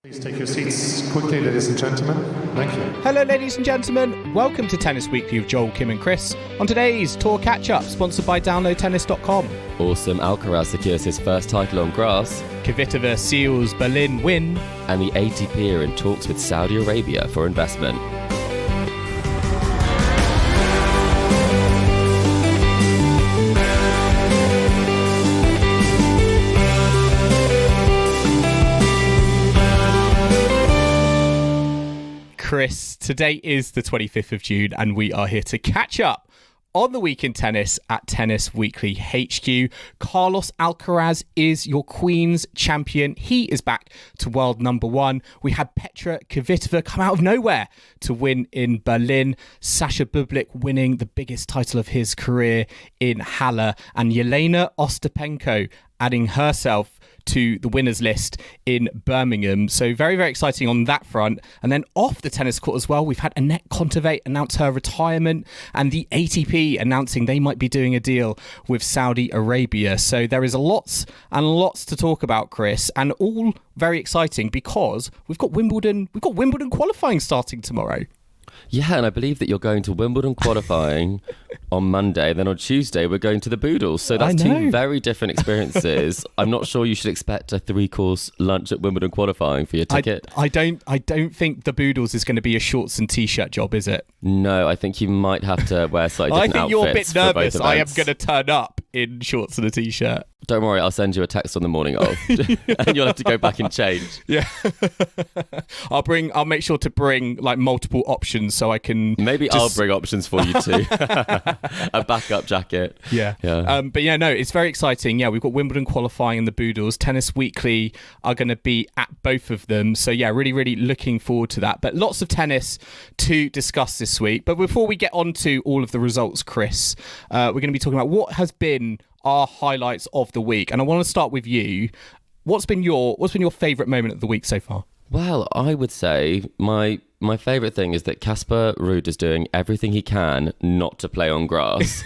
Please take your seats quickly, ladies and gentlemen. Thank you. Hello, ladies and gentlemen. Welcome to Tennis Weekly with Joel, Kim and Chris. On today's Tour Catch-Up, sponsored by DownloadTennis.com. Awesome, Alcaraz secures his first title on grass. Kvitova seals Berlin win. And the ATP are in talks with Saudi Arabia for investment. Chris, today is the 25th of June and we are here to catch up on the week in tennis at Tennis Weekly HQ. Carlos Alcaraz is your Queen's champion. He is back to world number one. We had Petra Kvitova come out of nowhere to win in Berlin. Sasha Bublik winning the biggest title of his career in Halle. And Halle Ostapenko adding herself to the winners list in Birmingham. So very, very exciting on that front. And then off the tennis court as well, we've had Anett Kontaveit announce her retirement and the ATP announcing they might be doing a deal with Saudi Arabia. So there is lots and lots to talk about, Chris, and all very exciting because we've got Wimbledon qualifying starting tomorrow. Yeah, and I believe that you're going to Wimbledon qualifying on Monday. Then on Tuesday, we're going to the Boodles. So that's two very different experiences. I'm not sure you should expect a 3-course lunch at Wimbledon qualifying for your ticket. I don't think the Boodles is going to be a shorts and t-shirt job, is it? No, I think you might have to wear slightly different outfits. I think you're a bit nervous. I am going to to turn up in shorts and a t-shirt. Don't worry, I'll send you a text on the morning of, and you'll have to go back and change. Yeah, I'll make sure to bring like multiple options so I can. Maybe I'll bring options for you too. A backup jacket. Yeah. But yeah, no, it's very exciting. Yeah, we've got Wimbledon qualifying in the Boodles. Tennis Weekly are going to be at both of them. So yeah, really, really looking forward to that. But lots of tennis to discuss this week. But before we get on to all of the results, Chris, we're going to be talking about what has been our highlights of the week, and I want to start with you. What's been your favourite moment of the week so far? Well, I would say my favourite thing is that Casper Ruud is doing everything he can not to play on grass.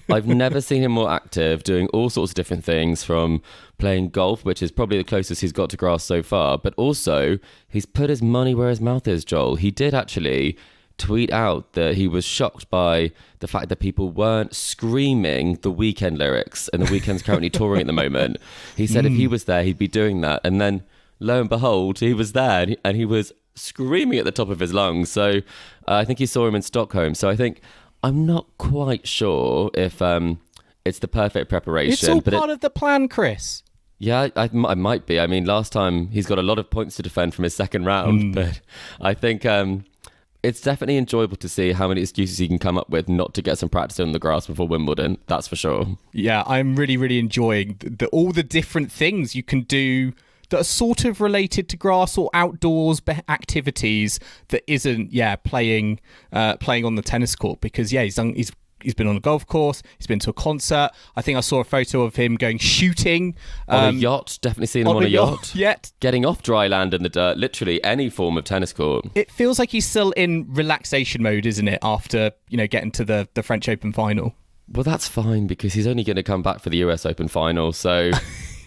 I've never seen him more active, doing all sorts of different things, from playing golf, which is probably the closest he's got to grass so far, but also he's put his money where his mouth is, Joel. He did actually tweet out that he was shocked by the fact that people weren't screaming the Weekend lyrics, and the Weekend's currently touring at the moment. He said if he was there, he'd be doing that. And then lo and behold, he was there and he was screaming at the top of his lungs. So I think he saw him in Stockholm. So I think I'm not quite sure if it's the perfect preparation. It's all part of the plan, Chris. Yeah, I might be. I mean, last time he's got a lot of points to defend from his second round, but I think it's definitely enjoyable to see how many excuses he can come up with not to get some practice on the grass before Wimbledon. That's for sure. Yeah, I'm really, really enjoying all the different things you can do that are sort of related to grass or outdoors activities that isn't, playing on the tennis court. Because he's been on a golf course. He's been to a concert. I think I saw a photo of him going shooting. On a yacht. Definitely seen him on a yacht. Yet. Getting off dry land in the dirt. Literally any form of tennis court. It feels like he's still in relaxation mode, isn't it? After, getting to the French Open final. Well, that's fine because he's only going to come back for the US Open final. So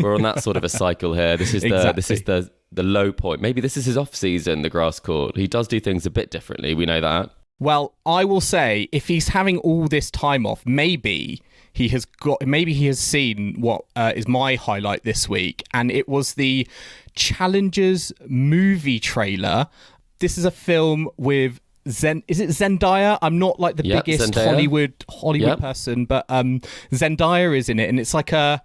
we're on that sort of a cycle here. This is the low point. Maybe this is his off season, the grass court. He does do things a bit differently. We know that. Well, I will say, if he's having all this time off, maybe he has seen what is my highlight this week, and it was the Challengers movie trailer. This is a film with is it Zendaya? I'm not like the biggest Zendaya. Hollywood person, but Zendaya is in it, and it's like a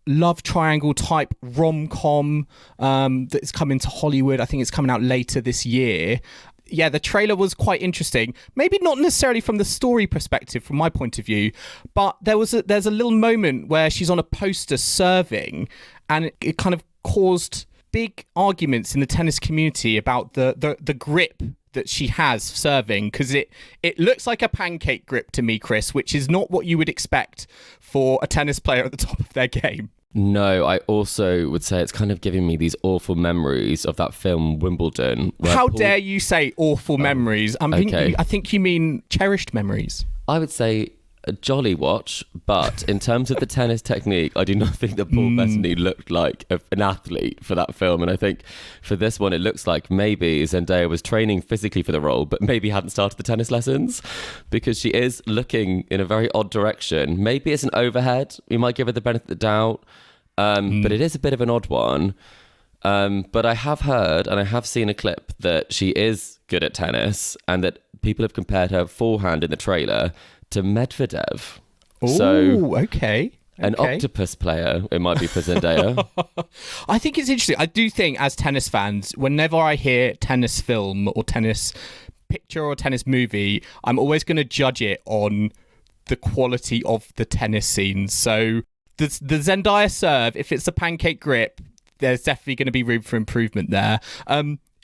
love triangle type rom-com that's coming to Hollywood. I think it's coming out later this year. Yeah, the trailer was quite interesting. Maybe not necessarily from the story perspective, from my point of view, but there's a little moment where she's on a poster serving, and it kind of caused big arguments in the tennis community about the grip that she has serving, because it looks like a pancake grip to me, Chris, which is not what you would expect for a tennis player at the top of their game. No, I also would say it's kind of giving me these awful memories of that film Wimbledon. How dare you say awful memories? I think you mean cherished memories. I would say a jolly watch, but in terms of the tennis technique, I do not think that Paul Bettany looked like an athlete for that film. And I think for this one, it looks like maybe Zendaya was training physically for the role, but maybe hadn't started the tennis lessons, because she is looking in a very odd direction. Maybe it's an overhead. We might give her the benefit of the doubt, but it is a bit of an odd one. But I have heard and I have seen a clip that she is good at tennis, and that people have compared her forehand in the trailer to Medvedev. Oh, okay. An octopus player, it might be for Zendaya. I think it's interesting. I do think, as tennis fans, whenever I hear tennis film or tennis picture or tennis movie, I'm always going to judge it on the quality of the tennis scenes. So the Zendaya serve, if it's a pancake grip, there's definitely going to be room for improvement there.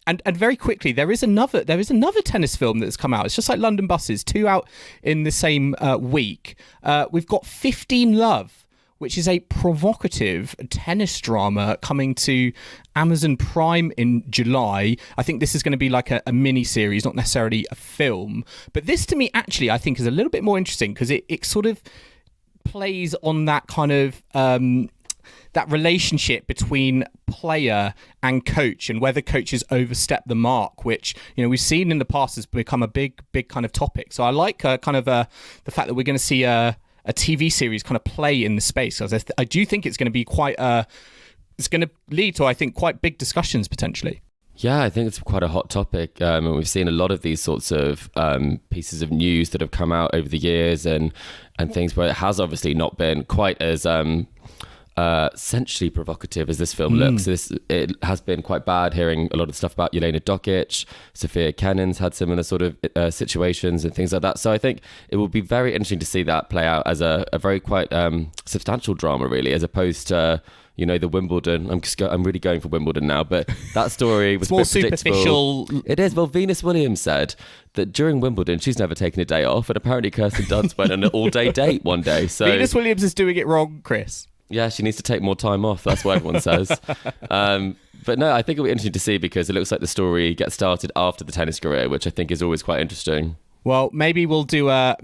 And very quickly, there is another tennis film that's come out. It's just like London Buses, 2 out in the same week. We've got 15 Love, which is a provocative tennis drama coming to Amazon Prime in July. I think this is going to be like a mini series, not necessarily a film. But this, to me, actually, I think is a little bit more interesting, because it sort of plays on that kind of that relationship between player and coach, and whether coaches overstep the mark, which, you know, we've seen in the past has become a big kind of topic. So I like the fact that we're going to see a TV series kind of play in the space, because I do think it's going to be it's going to lead to, I think, quite big discussions potentially. Yeah, I think it's quite a hot topic. And we've seen a lot of these sorts of pieces of news that have come out over the years, and things where it has obviously not been quite as sensually provocative as this film looks. It has been quite bad, hearing a lot of stuff about Jelena Dokic. Sophia Kennan's had similar sort of situations and things like that. So I think it will be very interesting to see that play out as a very quite substantial drama, really, as opposed to, you know, the Wimbledon. I'm really going for Wimbledon now, but that story was more a bit superficial. It is. Well, Venus Williams said that during Wimbledon, she's never taken a day off, and apparently Kirsten Dunst went on an all-day date one day. So Venus Williams is doing it wrong, Chris. Yeah, she needs to take more time off. That's what everyone says. But no, I think it'll be interesting to see, because it looks like the story gets started after the tennis career, which I think is always quite interesting. Well, maybe we'll do a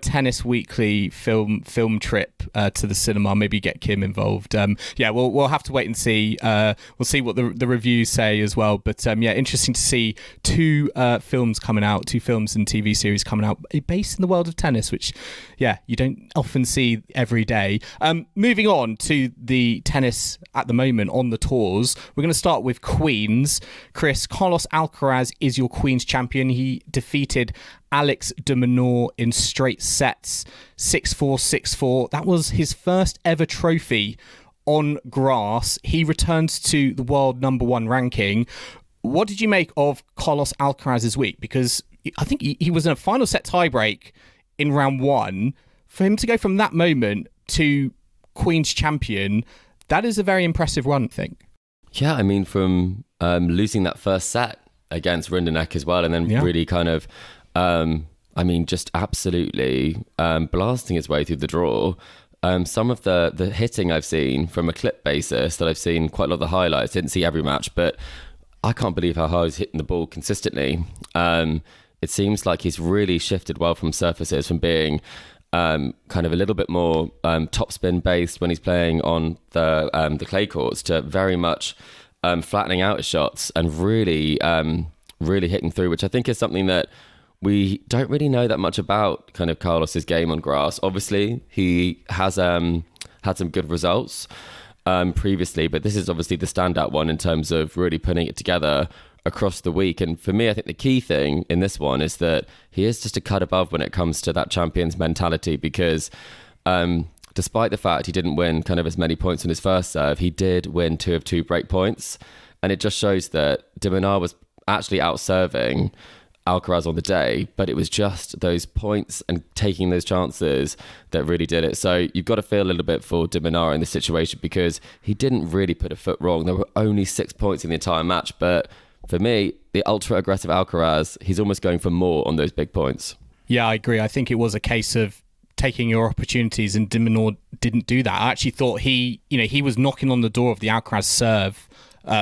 Tennis Weekly film trip to the cinema. Maybe get Kim involved. Yeah, we'll have to wait and see. We'll see what the reviews say as well. But yeah, interesting to see 2 films coming out, 2 films and TV series coming out based in the world of tennis, which, yeah, you don't often see every day. Moving on to the tennis at the moment on the tours, we're going to start with Queens. Chris, Carlos Alcaraz is your Queens champion. He defeated Alex de Minaur in straight sets, 6-4, 6-4. That was his first ever trophy on grass. He returns to the world number 1 ranking. What did you make of Carlos Alcaraz's week? Because I think he was in a final set tiebreak in round 1. For him to go from that moment to Queen's champion, that is a very impressive run, I think. Yeah, I mean, from losing that first set against Rinderknecht as well, and then really kind of just absolutely blasting his way through the draw. Some of the hitting I've seen from a clip basis, that I've seen quite a lot of the highlights, didn't see every match, but I can't believe how hard he's hitting the ball consistently. It seems like he's really shifted well from surfaces, from being kind of a little bit more topspin based when he's playing on the clay courts, to very much flattening out his shots and really hitting through, which I think is something that we don't really know that much about, kind of Carlos's game on grass. Obviously, he has had some good results previously, but this is obviously the standout one in terms of really putting it together across the week. And for me, I think the key thing in this one is that he is just a cut above when it comes to that champion's mentality, because despite the fact he didn't win kind of as many points on his first serve, he did win 2 of 2 break points. And it just shows that de Minaur was actually out-serving Alcaraz on the day, but it was just those points and taking those chances that really did it. So you've got to feel a little bit for de Minaur in this situation, because he didn't really put a foot wrong. There were only 6 points in the entire match, but for me, the ultra-aggressive Alcaraz, he's almost going for more on those big points. Yeah, I agree. I think it was a case of taking your opportunities, and de Minaur didn't do that. I actually thought he was knocking on the door of the Alcaraz serve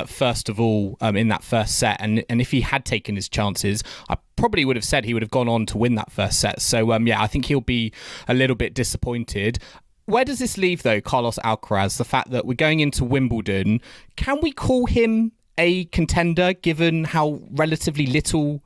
first of all in that first set. And if he had taken his chances, I probably would have said he would have gone on to win that first set. So, I think he'll be a little bit disappointed. Where does this leave, though, Carlos Alcaraz? The fact that we're going into Wimbledon, can we call him a contender given how relatively little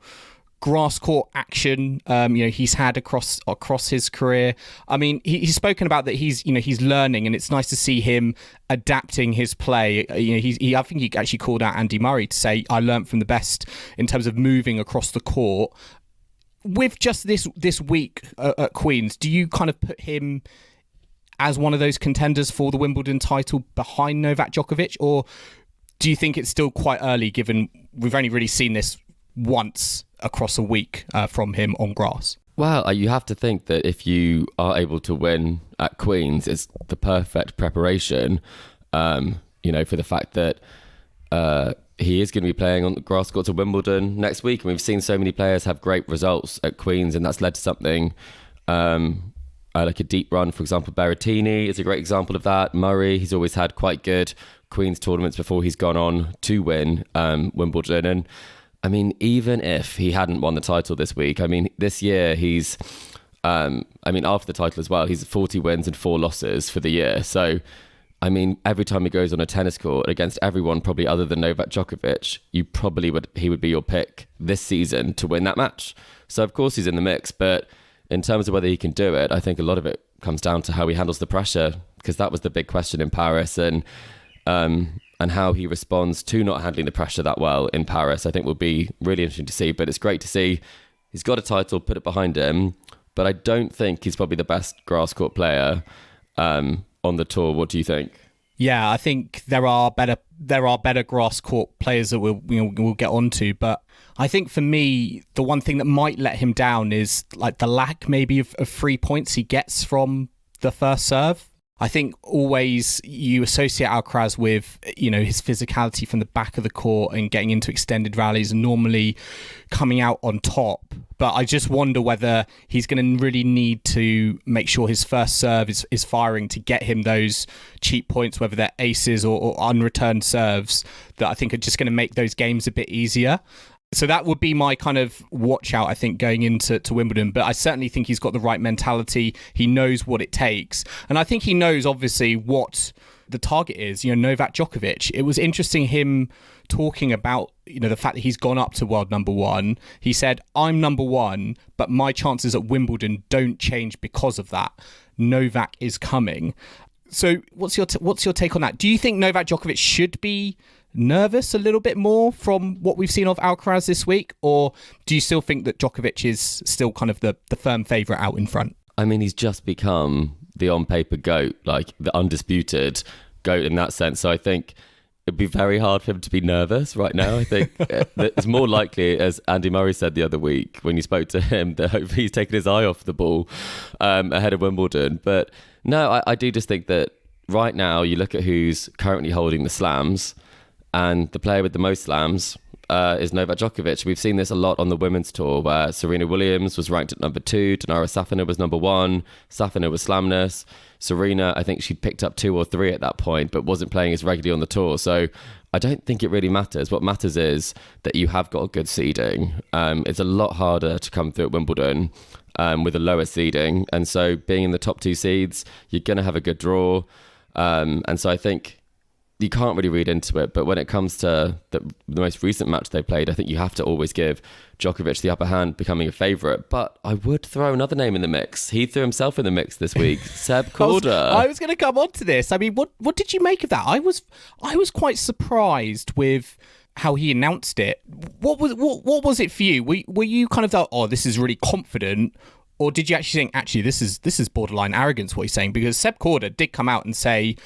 grass court action he's had across his career? I mean, he's spoken about that he's learning, and it's nice to see him adapting his play. I think he actually called out Andy Murray to say, I learned from the best in terms of moving across the court. With just this week at Queen's, do you kind of put him as one of those contenders for the Wimbledon title behind Novak Djokovic, or do you think it's still quite early given we've only really seen this once across a week from him on grass? Well, you have to think that if you are able to win at Queen's, it's the perfect preparation, for the fact that he is going to be playing on the grass courts of Wimbledon next week. And we've seen so many players have great results at Queen's, and that's led to something like a deep run. For example, Berrettini is a great example of that. Murray, he's always had quite good Queen's tournaments before he's gone on to win Wimbledon. And I mean, even if he hadn't won the title this week, I mean, this year he's, after the title as well, he's 40 wins and 4 losses for the year. So, I mean, every time he goes on a tennis court against everyone, probably other than Novak Djokovic, he would be your pick this season to win that match. So, of course, he's in the mix. But in terms of whether he can do it, I think a lot of it comes down to how he handles the pressure, because that was the big question in Paris, and how he responds to not handling the pressure that well in Paris, I think will be really interesting to see. But it's great to see he's got a title, put it behind him, but I don't think he's probably the best grass court player on the tour. What do you think? Yeah, I think there are better grass court players that we'll get onto, but I think for me, the one thing that might let him down is like the lack maybe of 3 points he gets from the first serve. I think always you associate Alcaraz with, his physicality from the back of the court and getting into extended rallies and normally coming out on top. But I just wonder whether he's going to really need to make sure his first serve is firing to get him those cheap points, whether they're aces or unreturned serves, that I think are just going to make those games a bit easier. So that would be my kind of watch out, I think, going into Wimbledon. But I certainly think he's got the right mentality. He knows what it takes. And I think he knows, obviously, what the target is. Novak Djokovic. It was interesting him talking about, the fact that he's gone up to world number one. He said, I'm number one, but my chances at Wimbledon don't change because of that. Novak is coming. So what's your take on that? Do you think Novak Djokovic should be nervous a little bit more from what we've seen of Alcaraz this week, or do you still think that Djokovic is still kind of the firm favourite out in front? I mean, he's just become the on-paper GOAT, like the undisputed GOAT in that sense. So I think it'd be very hard for him to be nervous right now. I think it's more likely, as Andy Murray said the other week when you spoke to him, that hopefully he's taken his eye off the ball ahead of Wimbledon. But no, I do just think that right now you look at who's currently holding the slams, and the player with the most slams is Novak Djokovic. We've seen this a lot on the women's tour, where Serena Williams was ranked at number 2, Dinara Safina was number 1, Safina was slamless. Serena, I think she'd picked up 2 or 3 at that point, but wasn't playing as regularly on the tour. So I don't think it really matters. What matters is that you have got a good seeding. It's a lot harder to come through at Wimbledon with a lower seeding. And so being in the top 2 seeds, you're going to have a good draw. And so I think you can't really read into it, but when it comes to the most recent match they played, I think you have to always give Djokovic the upper hand, becoming a favourite. But I would throw another name in the mix. He threw himself in the mix this week, Seb Korda. I was going to come on to this. I mean, what did you make of that? I was quite surprised with how he announced it. What was it for you? Were you kind of thought, oh, this is really confident? Or did you actually think, actually, this is borderline arrogance, what he's saying? Because Seb Korda did come out and say,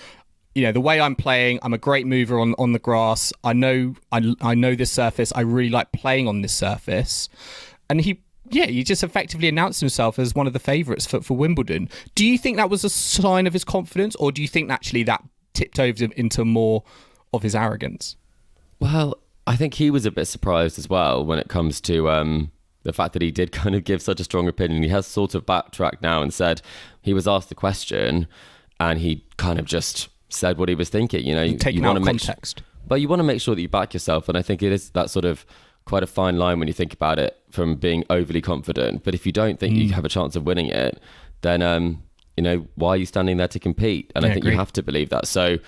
the way I'm playing, I'm a great mover on the grass. I know this surface. I really like playing on this surface. And he just effectively announced himself as one of the favourites for Wimbledon. Do you think that was a sign of his confidence, or do you think actually that tipped over into more of his arrogance? Well, I think he was a bit surprised as well when it comes to the fact that he did kind of give such a strong opinion. He has sort of backtracked now and said he was asked the question and he kind of just said what he was thinking. Taken out of context. But you want to make sure that you back yourself, and I think it is that sort of quite a fine line when you think about it, from being overly confident. But if you don't think you have a chance of winning it, then why are you standing there to compete? And I think you have to believe that. So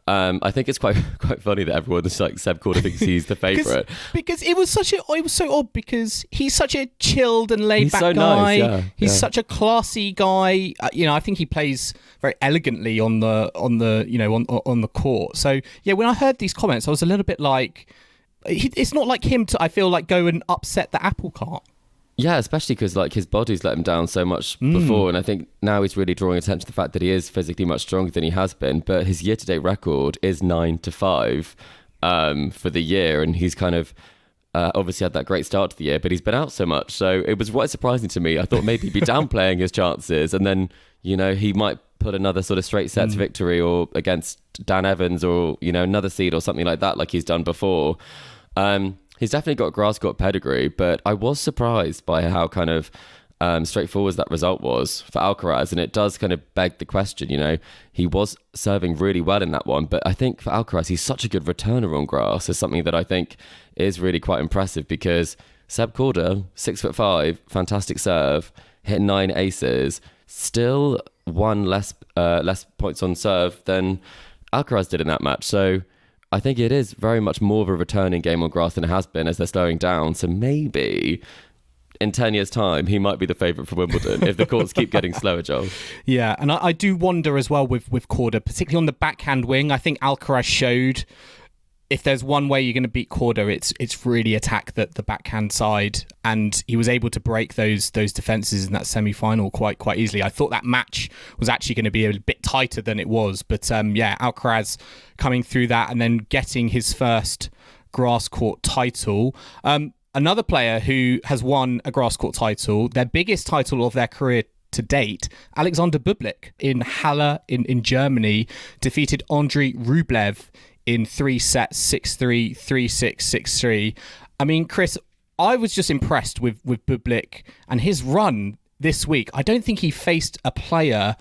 I think it's quite funny that everyone is like, Seb Corder thinks he's the favourite. because it was so odd, because he's such a chilled and laid back so guy. Nice, he's such a classy guy. I think he plays very elegantly on the court. So yeah, when I heard these comments, I was a little bit like, it's not like him to, I feel like, go and upset the apple cart. Yeah, especially because like his body's let him down so much before, and I think now he's really drawing attention to the fact that he is physically much stronger than he has been. But his year-to-date record is 9-5 for the year, and he's kind of obviously had that great start to the year, but he's been out so much, so it was quite surprising to me. I thought maybe he'd be downplaying his chances, and then he might put another sort of straight sets victory or against Dan Evans or another seed or something like he's done before. He's definitely got grass court pedigree, but I was surprised by how kind of straightforward that result was for Alcaraz, and it does kind of beg the question. He was serving really well in that one, but I think for Alcaraz, he's such a good returner on grass is something that I think is really quite impressive, because Seb Corder, 6'5", fantastic serve, hit 9 aces, still won less points on serve than Alcaraz did in that match. So I think it is very much more of a returning game on grass than it has been, as they're slowing down. So maybe in 10 years' time, he might be the favourite for Wimbledon if the courts keep getting slower, Joel. Yeah, and I do wonder as well with Korda, particularly on the backhand wing. I think Alcaraz showed, if there's one way you're going to beat Korda, it's really attack the backhand side, and he was able to break those defences in that semi-final quite easily. I thought that match was actually going to be a bit tighter than it was, but Alcaraz coming through that and then getting his first grass court title. Another player who has won a grass court title, their biggest title of their career to date, Alexander Bublik in Halle in Germany, defeated Andrei Rublev in 3 sets, 6-3, 3-6, 6-3. I mean, Chris, I was just impressed with Bublik and his run this week. I don't think he faced a player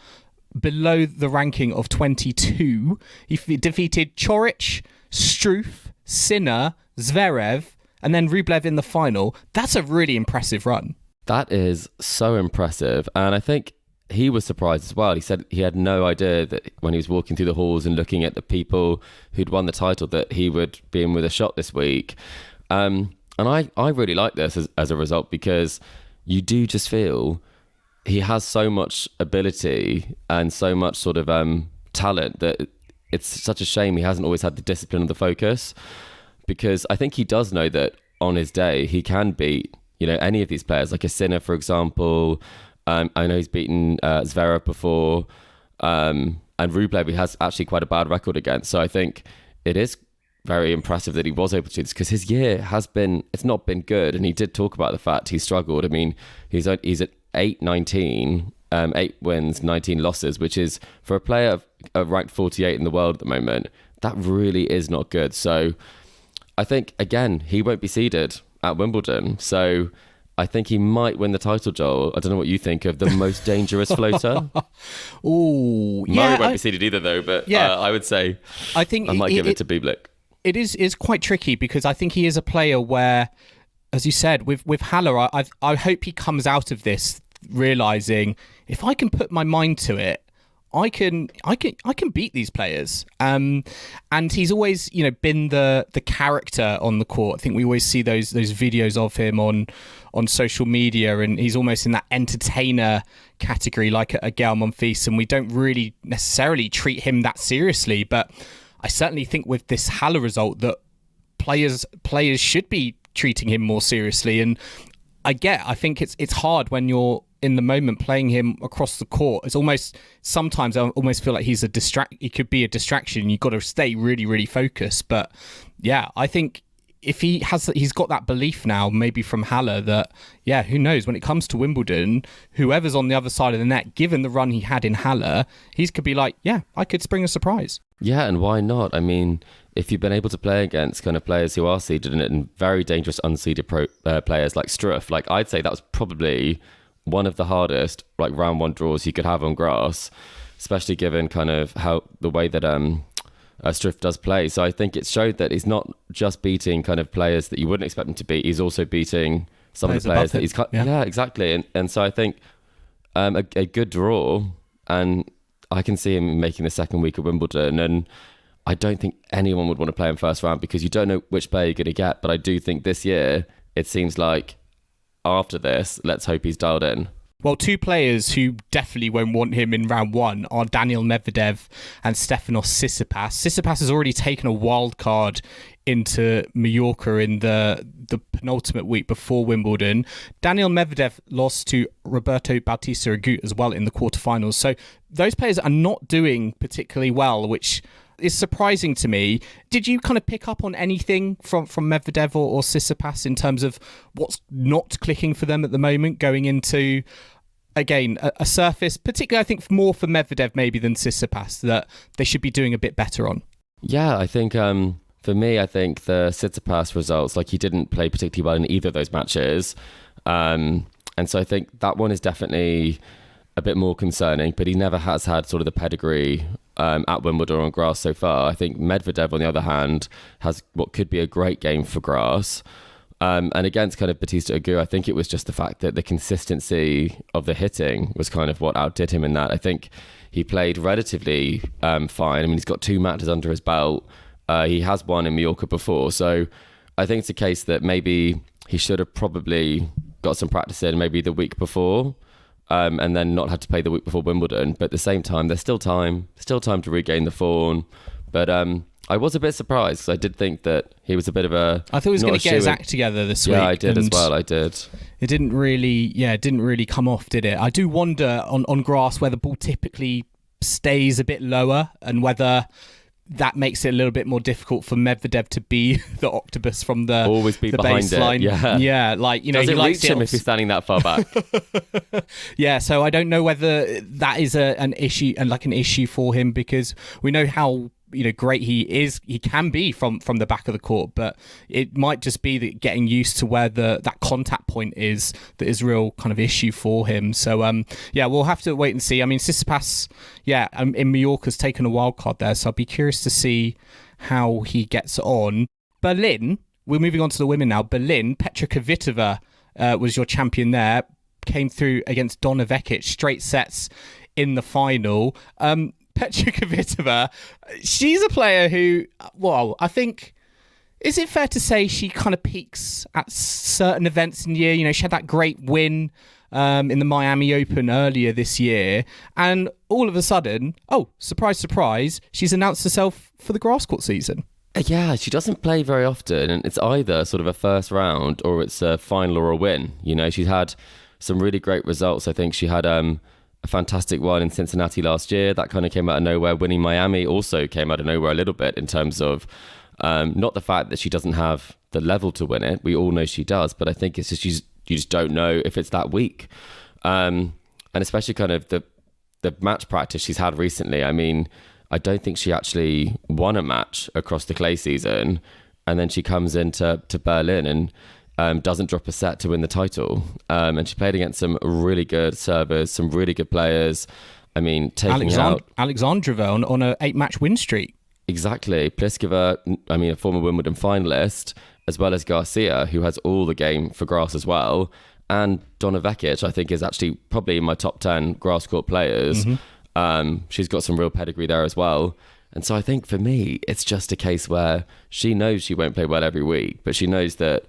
below the ranking of 22. He defeated Coric, Struff, Sinner, Zverev, and then Rublev in the final. That's a really impressive run. That is so impressive. And I think he was surprised as well. He said he had no idea that when he was walking through the halls and looking at the people who'd won the title, that he would be in with a shot this week. And I really like this as a result, because you do just feel he has so much ability and so much sort of talent that it's such a shame he hasn't always had the discipline and the focus, because I think he does know that on his day he can beat any of these players, like a Sinner, for example. I know he's beaten Zverev before, and Rublev he has actually quite a bad record against. So I think it is very impressive that he was able to do this, because his year it's not been good, and he did talk about the fact he struggled. I mean, he's at 8-19, 8 wins, 19 losses, which is, for a player ranked 48 in the world at the moment, that really is not good. So I think, again, he won't be seeded at Wimbledon. So I think he might win the title, Joel. I don't know what you think of the most dangerous floater. Oh, yeah. Murray won't be seeded either, though, but I would say I might give it to Bublik. It is quite tricky, because I think he is a player where, as you said, with Halle, I hope he comes out of this realising, if I can put my mind to it, I can beat these players. And he's always, been the character on the court. I think we always see those videos of him on social media, and he's almost in that entertainer category, like a Gael Monfils, and we don't really necessarily treat him that seriously. But I certainly think with this Halle result that players should be treating him more seriously. And I think it's hard when you're in the moment playing him across the court. It's almost, sometimes I almost feel like he could be a distraction. You've got to stay really, really focused. But yeah, I think if he's got that belief now, maybe from Halle, that, who knows, when it comes to Wimbledon, whoever's on the other side of the net, given the run he had in Halle, he could be like, I could spring a surprise. Yeah, and why not? I mean, if you've been able to play against kind of players who are seeded in it, and very dangerous unseeded players like Struff, like I'd say that was probably one of the hardest round one draws you could have on grass, especially given kind of how the way that Struff does play. So I think it showed that he's not just beating kind of players that you wouldn't expect him to beat. He's also beating some of the players that he's... Yeah, exactly. And so I think a good draw, and I can see him making the second week at Wimbledon, and I don't think anyone would want to play him first round because you don't know which player you're going to get. But I do think this year, it seems like after this, let's hope he's dialed in. Well, two players who definitely won't want him in round one are Daniil Medvedev and Stefanos Tsitsipas. Tsitsipas has already taken a wild card into Mallorca in the penultimate week before Wimbledon. Daniil Medvedev lost to Roberto Bautista Agut as well in the quarterfinals. So those players are not doing particularly well, which is surprising to me. Did you kind of pick up on anything from Medvedev or Tsitsipas in terms of what's not clicking for them at the moment going into, again, a surface, particularly I think more for Medvedev maybe than Tsitsipas, that they should be doing a bit better on? Yeah, I think for me, I think the Tsitsipas results, like he didn't play particularly well in either of those matches. And so I think that one is definitely a bit more concerning, but he never has had sort of the pedigree at Wimbledon on grass so far. I think Medvedev, on the other hand, has what could be a great game for grass. And against kind of Bautista Agut, I think it was just the fact that the consistency of the hitting was kind of what outdid him in that. I think he played relatively fine. I mean, he's got 2 matches under his belt. He has won in Mallorca before. So I think it's a case that maybe he should have probably got some practice in maybe the week before. And then not had to play the week before Wimbledon. But at the same time, there's still time to regain the form. But I was a bit surprised because I did think that he was a bit of a... I thought he was going to get his act together this week. Yeah, I did as well, I did. It didn't really come off, did it? I do wonder on grass where the ball typically stays a bit lower and whether that makes it a little bit more difficult for Medvedev to be the octopus from the always be the behind baseline. It. Yeah, like, you know, does he it likes reach him if he's standing that far back? Yeah, so I don't know whether that is an issue and like an issue for him, because we know how, you know, great he can be from the back of the court, but it might just be that getting used to where that contact point is that is real kind of issue for him. So yeah, we'll have to wait and see. I mean, Tsitsipas, in Mallorca's taken a wild card there, so I'll be curious to see how he gets on. Berlin, we're moving on to the women now. Berlin, Petra Kvitova was your champion there, came through against Donna Vekic, straight sets in the final. Petra Kvitova, she's a player who, well, I think, is it fair to say she kind of peaks at certain events in the year? You know, she had that great win in the Miami Open earlier this year, and all of a sudden, oh, surprise, surprise, she's announced herself for the grass court season. Yeah, she doesn't play very often, and it's either sort of a first round or it's a final or a win. You know, she's had some really great results. I think she had a fantastic one in Cincinnati last year. That kind of came out of nowhere. Winning Miami also came out of nowhere a little bit in terms of not the fact that she doesn't have the level to win it. We all know she does, but I think it's just you just don't know if it's that week. And especially kind of the match practice she's had recently. I mean, I don't think she actually won a match across the clay season, and then she comes into Berlin and doesn't drop a set to win the title. And she played against some really good servers, some really good players. I mean, taking out Alexandrova on a 8-match win streak. Exactly. Pliskova, I mean, a former Wimbledon finalist, as well as Garcia, who has all the game for grass as well. And Donna Vekic, I think, is actually probably in my top 10 grass court players. Mm-hmm. She's got some real pedigree there as well. And so I think for me, it's just a case where she knows she won't play well every week, but she knows that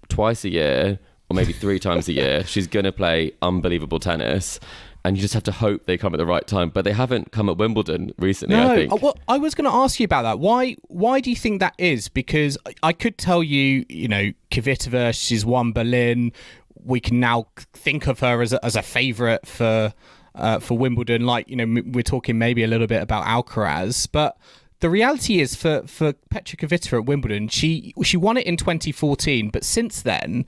twice a year, or maybe 3 times a year, she's going to play unbelievable tennis. And you just have to hope they come at the right time. But they haven't come at Wimbledon recently, no, I think. Well, I was going to ask you about that. Why do you think that is? Because I could tell you, you know, Kvitova, she's won Berlin. We can now think of her as a favourite for Wimbledon. Like, you know, we're talking maybe a little bit about Alcaraz. But the reality is for Petra Kvitova at Wimbledon, she won it in 2014. But since then,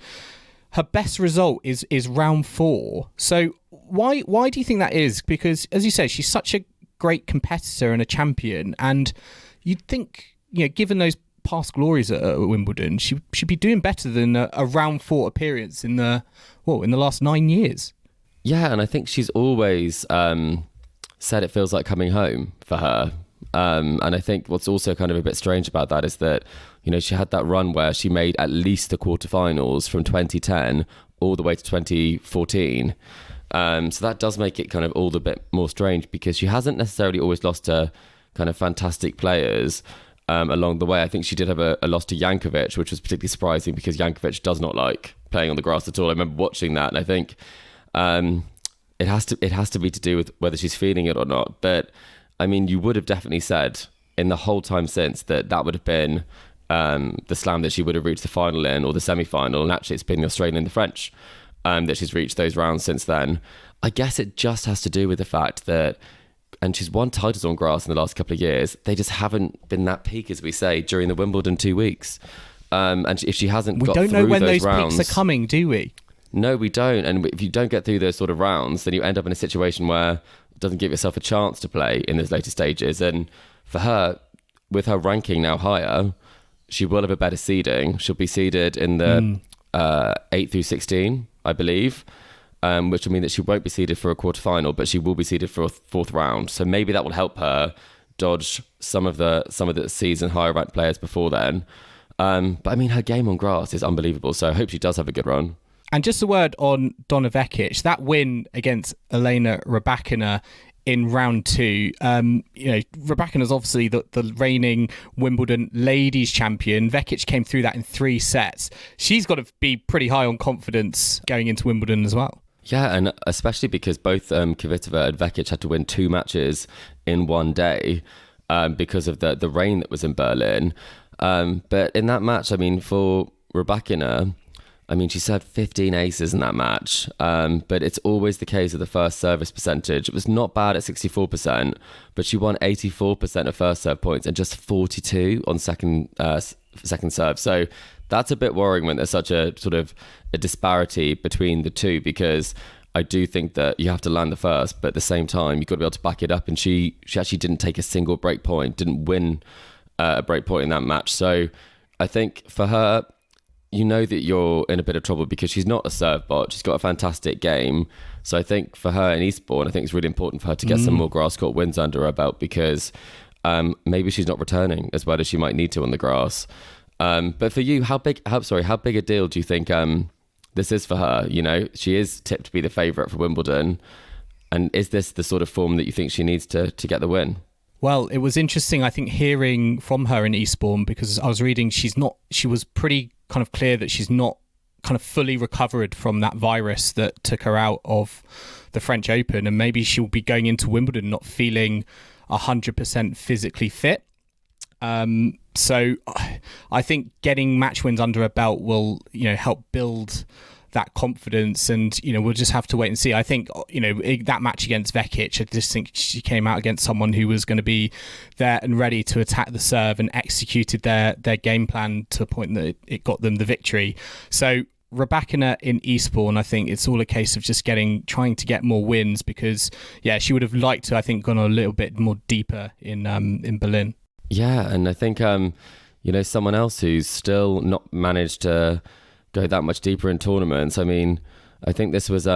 her best result is round 4. So why do you think that is? Because, as you say, she's such a great competitor and a champion, and you'd think, you know, given those past glories at Wimbledon, she should be doing better than a round 4 appearance in the last 9 years. Yeah, and I think she's always said it feels like coming home for her. And I think what's also kind of a bit strange about that is that, she had that run where she made at least the quarterfinals from 2010 all the way to 2014. So that does make it kind of all the bit more strange, because she hasn't necessarily always lost to kind of fantastic players along the way. I think she did have a loss to Jankovic, which was particularly surprising because Jankovic does not like playing on the grass at all. I remember watching that, and I think it has to be to do with whether she's feeling it or not. But I mean, you would have definitely said in the whole time since that would have been the slam that she would have reached the final in, or the semi-final, and actually it's been the Australian and the French that she's reached those rounds since then. I guess it just has to do with the fact that, and she's won titles on grass in the last couple of years, they just haven't been that peak, as we say, during the Wimbledon 2 weeks. And if she hasn't got through those rounds... We don't know when those peaks are coming, do we? No, we don't. And if you don't get through those sort of rounds, then you end up in a situation where it doesn't give yourself a chance to play in those later stages. And for her, with her ranking now higher, she will have a better seeding. She'll be seeded in the 8 through 16, I believe, which will mean that she won't be seeded for a quarterfinal, but she will be seeded for a fourth round. So maybe that will help her dodge some of the seeds and higher ranked players before then. But I mean, her game on grass is unbelievable. So I hope she does have a good run. And just a word on Donna Vekic, that win against Elena Rybakina in round 2. Rybakina's obviously the reigning Wimbledon ladies champion. Vekic came through that in 3 sets. She's got to be pretty high on confidence going into Wimbledon as well. Yeah, and especially because both Kvitova and Vekic had to win 2 matches in one day because of the rain that was in Berlin. But in that match, I mean, for Rybakina, I mean, she served 15 aces in that match, but it's always the case of the first service percentage. It was not bad at 64%, but she won 84% of first serve points and just 42 on second serve. So that's a bit worrying when there's such a sort of a disparity between the two, because I do think that you have to land the first, but at the same time, you've got to be able to back it up. And she actually didn't take a single break point, didn't win a break point in that match. So I think for her, you know that you're in a bit of trouble because she's not a serve bot. She's got a fantastic game. So I think for her in Eastbourne, I think it's really important for her to get some more grass court wins under her belt, because maybe she's not returning as well as she might need to on the grass. But for you, how big a deal do you think this is for her? You know, she is tipped to be the favourite for Wimbledon. And is this the sort of form that you think she needs to get the win? Well, it was interesting, I think, hearing from her in Eastbourne, because I was reading she was pretty kind of clear that she's not kind of fully recovered from that virus that took her out of the French Open, and maybe she'll be going into Wimbledon not feeling 100% physically fit. So I think getting match wins under her belt will, help build that confidence, and we'll just have to wait and see. I think that match against Vekic, I just think she came out against someone who was going to be there and ready to attack the serve, and executed their game plan to a point that it got them the victory. So Rybakina in Eastbourne, I think it's all a case of just trying to get more wins, because she would have liked to, I think, gone a little bit more deeper in Berlin. Yeah, and I think someone else who's still not managed to go that much deeper in tournaments. I mean, I think this was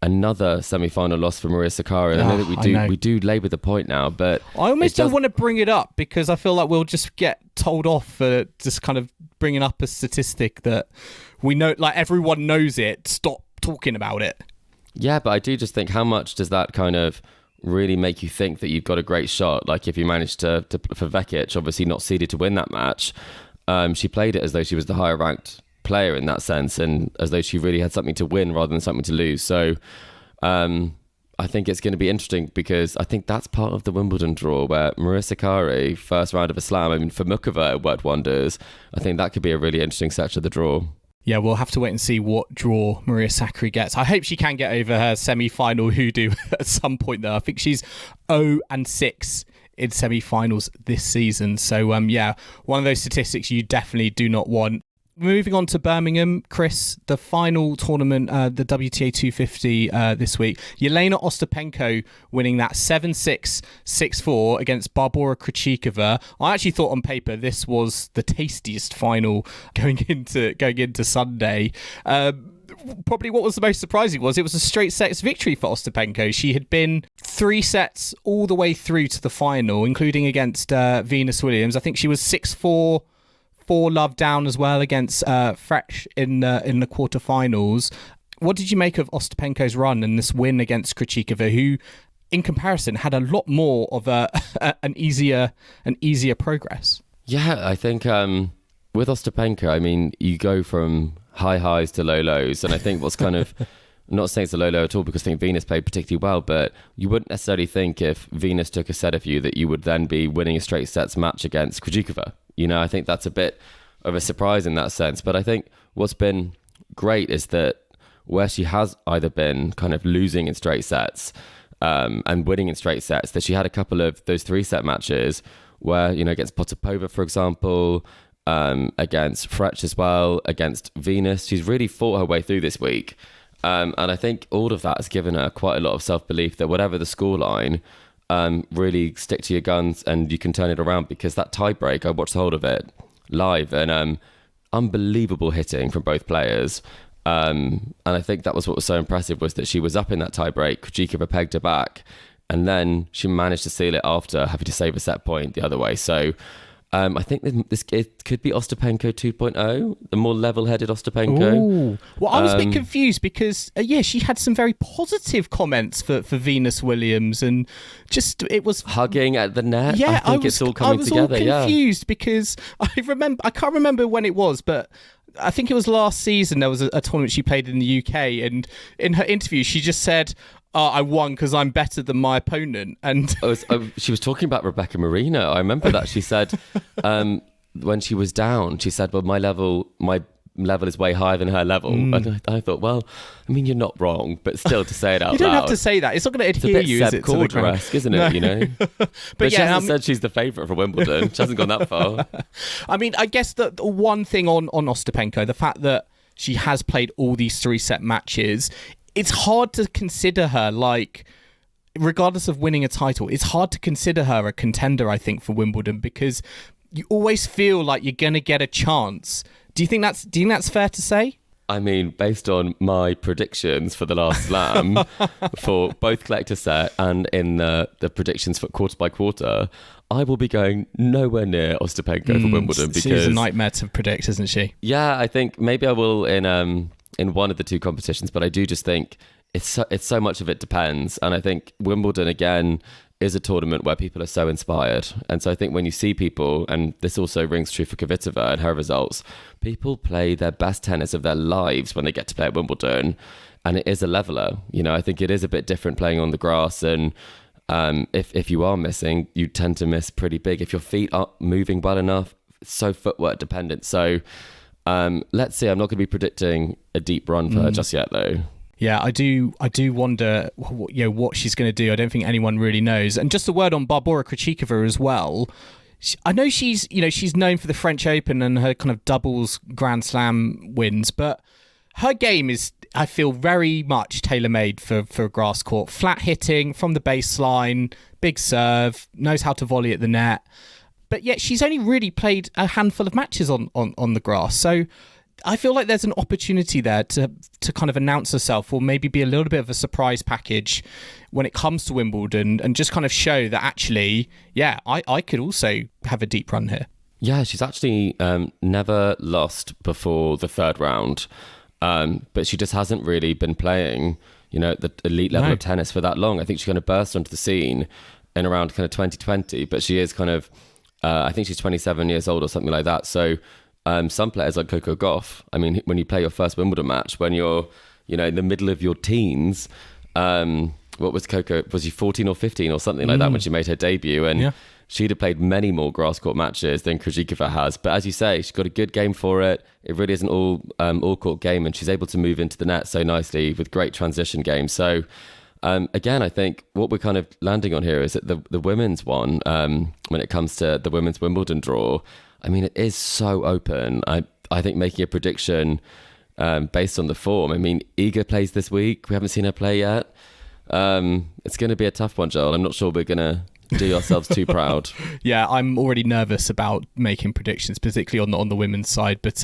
another semi-final loss for Maria Sakkari. I know that we do labour the point now, but I almost don't want to bring it up, because I feel like we'll just get told off for just kind of bringing up a statistic that we know, like everyone knows it. Stop talking about it. Yeah, but I do just think, how much does that kind of really make you think that you've got a great shot? Like if you managed to for Vekic, obviously not seeded to win that match, she played it as though she was the higher ranked player in that sense, and as though she really had something to win rather than something to lose. So I think it's going to be interesting, because I think that's part of the Wimbledon draw, where Maria Sakkari, first round of a slam, I mean, for Mukova it worked wonders. I think that could be a really interesting section of the draw. Yeah, we'll have to wait and see what draw Maria Sakkari gets. I hope she can get over her semi-final hoodoo at some point, though. I think she's 0-6 in semi-finals this season. So, one of those statistics you definitely do not want. Moving on to Birmingham, Chris, the final tournament, the WTA 250 this week. Jelena Ostapenko winning that 7-6, 6-4 against Barbora Krejcikova. I actually thought on paper this was the tastiest final going into Sunday. Probably what was the most surprising was it was a straight sets victory for Ostapenko. She had been 3 sets all the way through to the final, including against Venus Williams. I think she was 6-4. 4-love down as well against Frech in the quarterfinals. What did you make of Ostapenko's run and this win against Krejcikova, who, in comparison, had a lot more of an easier progress? Yeah, I think with Ostapenko, I mean, you go from high highs to low lows, and I think what's kind of I'm not saying it's a low low at all because I think Venus played particularly well, but you wouldn't necessarily think if Venus took a set of you that you would then be winning a straight sets match against Krejcikova. You know, I think that's a bit of a surprise in that sense. But I think what's been great is that where she has either been kind of losing in straight sets and winning in straight sets, that she had a couple of those 3-set matches where, you know, against Potapova, for example, against Frech as well, against Venus. She's really fought her way through this week. And I think all of that has given her quite a lot of self-belief that whatever the scoreline, really stick to your guns and you can turn it around, because that tie break, I watched the whole of it live, and unbelievable hitting from both players. And I think that was what was so impressive, was that she was up in that tie break, Krejcikova pegged her back, and then she managed to seal it after having to save a set point the other way. So I think it could be Ostapenko 2.0, the more level-headed Ostapenko. Ooh. Well, I was a bit confused because, she had some very positive comments for Venus Williams, and just it was hugging at the net. Yeah, I think it's all coming together. I was all confused because I can't remember when it was, but I think it was last season. There was a tournament she played in the UK, and in her interview, she just said, I won because I'm better than my opponent. And she was talking about Rebecca Marino. I remember that. She said when she was down, she said, well, my level is way higher than her level. And I thought, well, I mean, you're not wrong, but still, to say it out loud. You don't have to say that. It's not going to adhere you, is it? It's a bit Seb Corder-esque, isn't it? No. You know? but yeah, she hasn't said she's the favourite for Wimbledon. She hasn't gone that far. I mean, I guess the one thing on Ostapenko, the fact that she has played all these 3-set matches, it's hard to consider her, like, regardless of winning a title, it's hard to consider her a contender, I think, for Wimbledon, because you always feel like you're going to get a chance. Do you think that's fair to say? I mean, based on my predictions for the last slam, for both collector set and in the predictions for quarter by quarter, I will be going nowhere near Ostapenko for Wimbledon, because she's a nightmare to predict, isn't she? Yeah, I think maybe I will in one of the two competitions, but I do just think it's so much of it depends. And I think Wimbledon, again, is a tournament where people are so inspired. And so I think when you see people, and this also rings true for Kvitova and her results, people play their best tennis of their lives when they get to play at Wimbledon. And it is a leveler. You know, I think it is a bit different playing on the grass. And if you are missing, you tend to miss pretty big. If your feet aren't moving well enough, it's so footwork dependent. So let's see. I'm not going to be predicting a deep run for her just yet, though. Yeah, I do wonder what she's going to do. I don't think anyone really knows. And just a word on Barbora Krejcikova as well. I know she's known for the French Open and her kind of doubles Grand Slam wins, but her game is, I feel, very much tailor-made for a grass court. Flat hitting from the baseline, big serve, knows how to volley at the net. But yet she's only really played a handful of matches on the grass. So I feel like there's an opportunity there to kind of announce herself, or maybe be a little bit of a surprise package when it comes to Wimbledon, and just kind of show that actually, yeah, I could also have a deep run here. Yeah, she's actually never lost before the third round, but she just hasn't really been playing, the elite level of tennis for that long. I think she's going to burst onto the scene in around kind of 2020, but she is kind of, I think she's 27 years old or something like that. So some players like Coco Gauff, I mean, when you play your first Wimbledon match, when you're, in the middle of your teens, what was Coco? Was she 14 or 15 or something like that when she made her debut? And she'd have played many more grass court matches than Krejcikova has. But as you say, she's got a good game for it. It really is an all court game, and she's able to move into the net so nicely with great transition games. So again, I think what we're kind of landing on here is that the women's one, when it comes to the women's Wimbledon draw, I mean, it is so open. I I think making a prediction based on the form. I mean, Iga plays this week. We haven't seen her play yet. It's going to be a tough one, Joel. I'm not sure we're going to do ourselves too proud. Yeah, I'm already nervous about making predictions, particularly on the women's side. But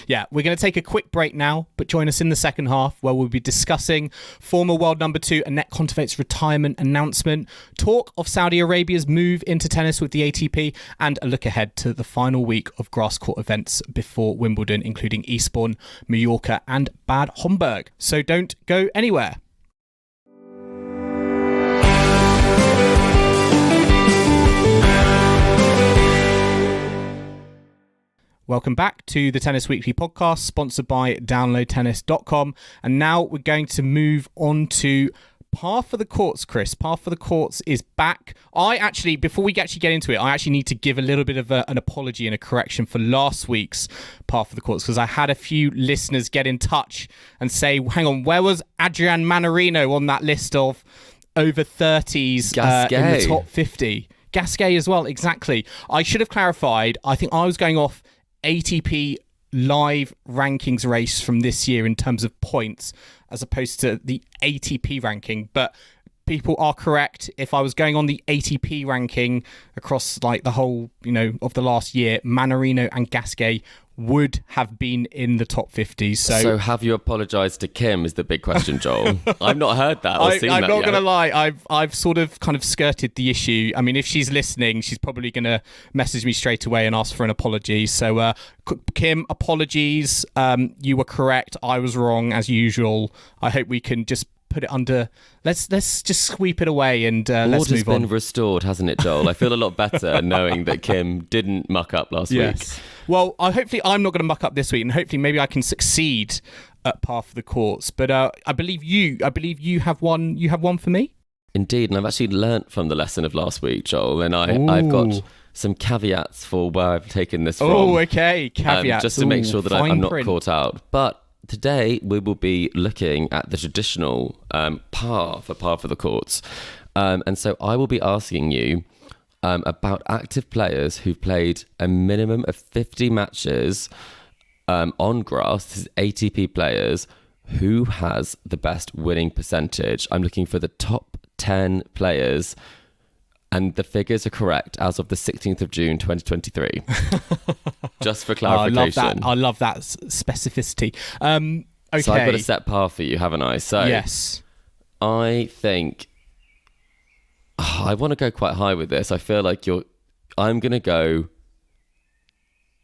yeah, we're going to take a quick break now, but join us in the second half where we'll be discussing former world number 2 Anett Kontaveit's retirement announcement, talk of Saudi Arabia's move into tennis with the ATP, and a look ahead to the final week of grass court events before Wimbledon, including Eastbourne, Mallorca and Bad Homburg. So don't go anywhere. Welcome back to the Tennis Weekly podcast, sponsored by downloadtennis.com. And now we're going to move on to Par for the Courts, Chris. Par for the Courts is back. Before we actually get into it, I actually need to give a little bit of an apology and a correction for last week's Par for the Courts, because I had a few listeners get in touch and say, hang on, where was Adrian Manarino on that list of over 30s in the top 50? Gasquet as well, exactly. I should have clarified. I think I was going off ATP live rankings race from this year in terms of points as opposed to the ATP ranking, but people are correct. If I was going on the ATP ranking across like the whole, of the last year, Manarino and Gasquet would have been in the top 50. So have you apologised to Kim is the big question, Joel. I've not heard that or seen that I'm not yet. going to lie. I've sort of kind of skirted the issue. I mean, if she's listening, she's probably going to message me straight away and ask for an apology. So Kim, apologies. You were correct. I was wrong as usual. I hope we can just put it under. Let's just sweep it away and let's move on. Order's been restored, hasn't it, Joel? I feel a lot better knowing that Kim didn't muck up last week. Well, hopefully I'm not going to muck up this week, and hopefully maybe I can succeed at Par for the Courts. But I believe you have one. You have one for me. Indeed, and I've actually learnt from the lesson of last week, Joel, and I've got some caveats for where I've taken this from. Oh, okay, caveats. Just to make sure that I'm not print. caught out. But today we will be looking at the traditional par for the Courts. And so I will be asking you about active players who've played a minimum of 50 matches on grass. This is ATP players. Who has the best winning percentage? I'm looking for the top 10 players, and the figures are correct as of the 16th of June 2023. Just for clarification. I love that specificity. Okay. So I've got a set par for you, haven't I? So yes. I think I want to go quite high with this. I feel like I'm going to go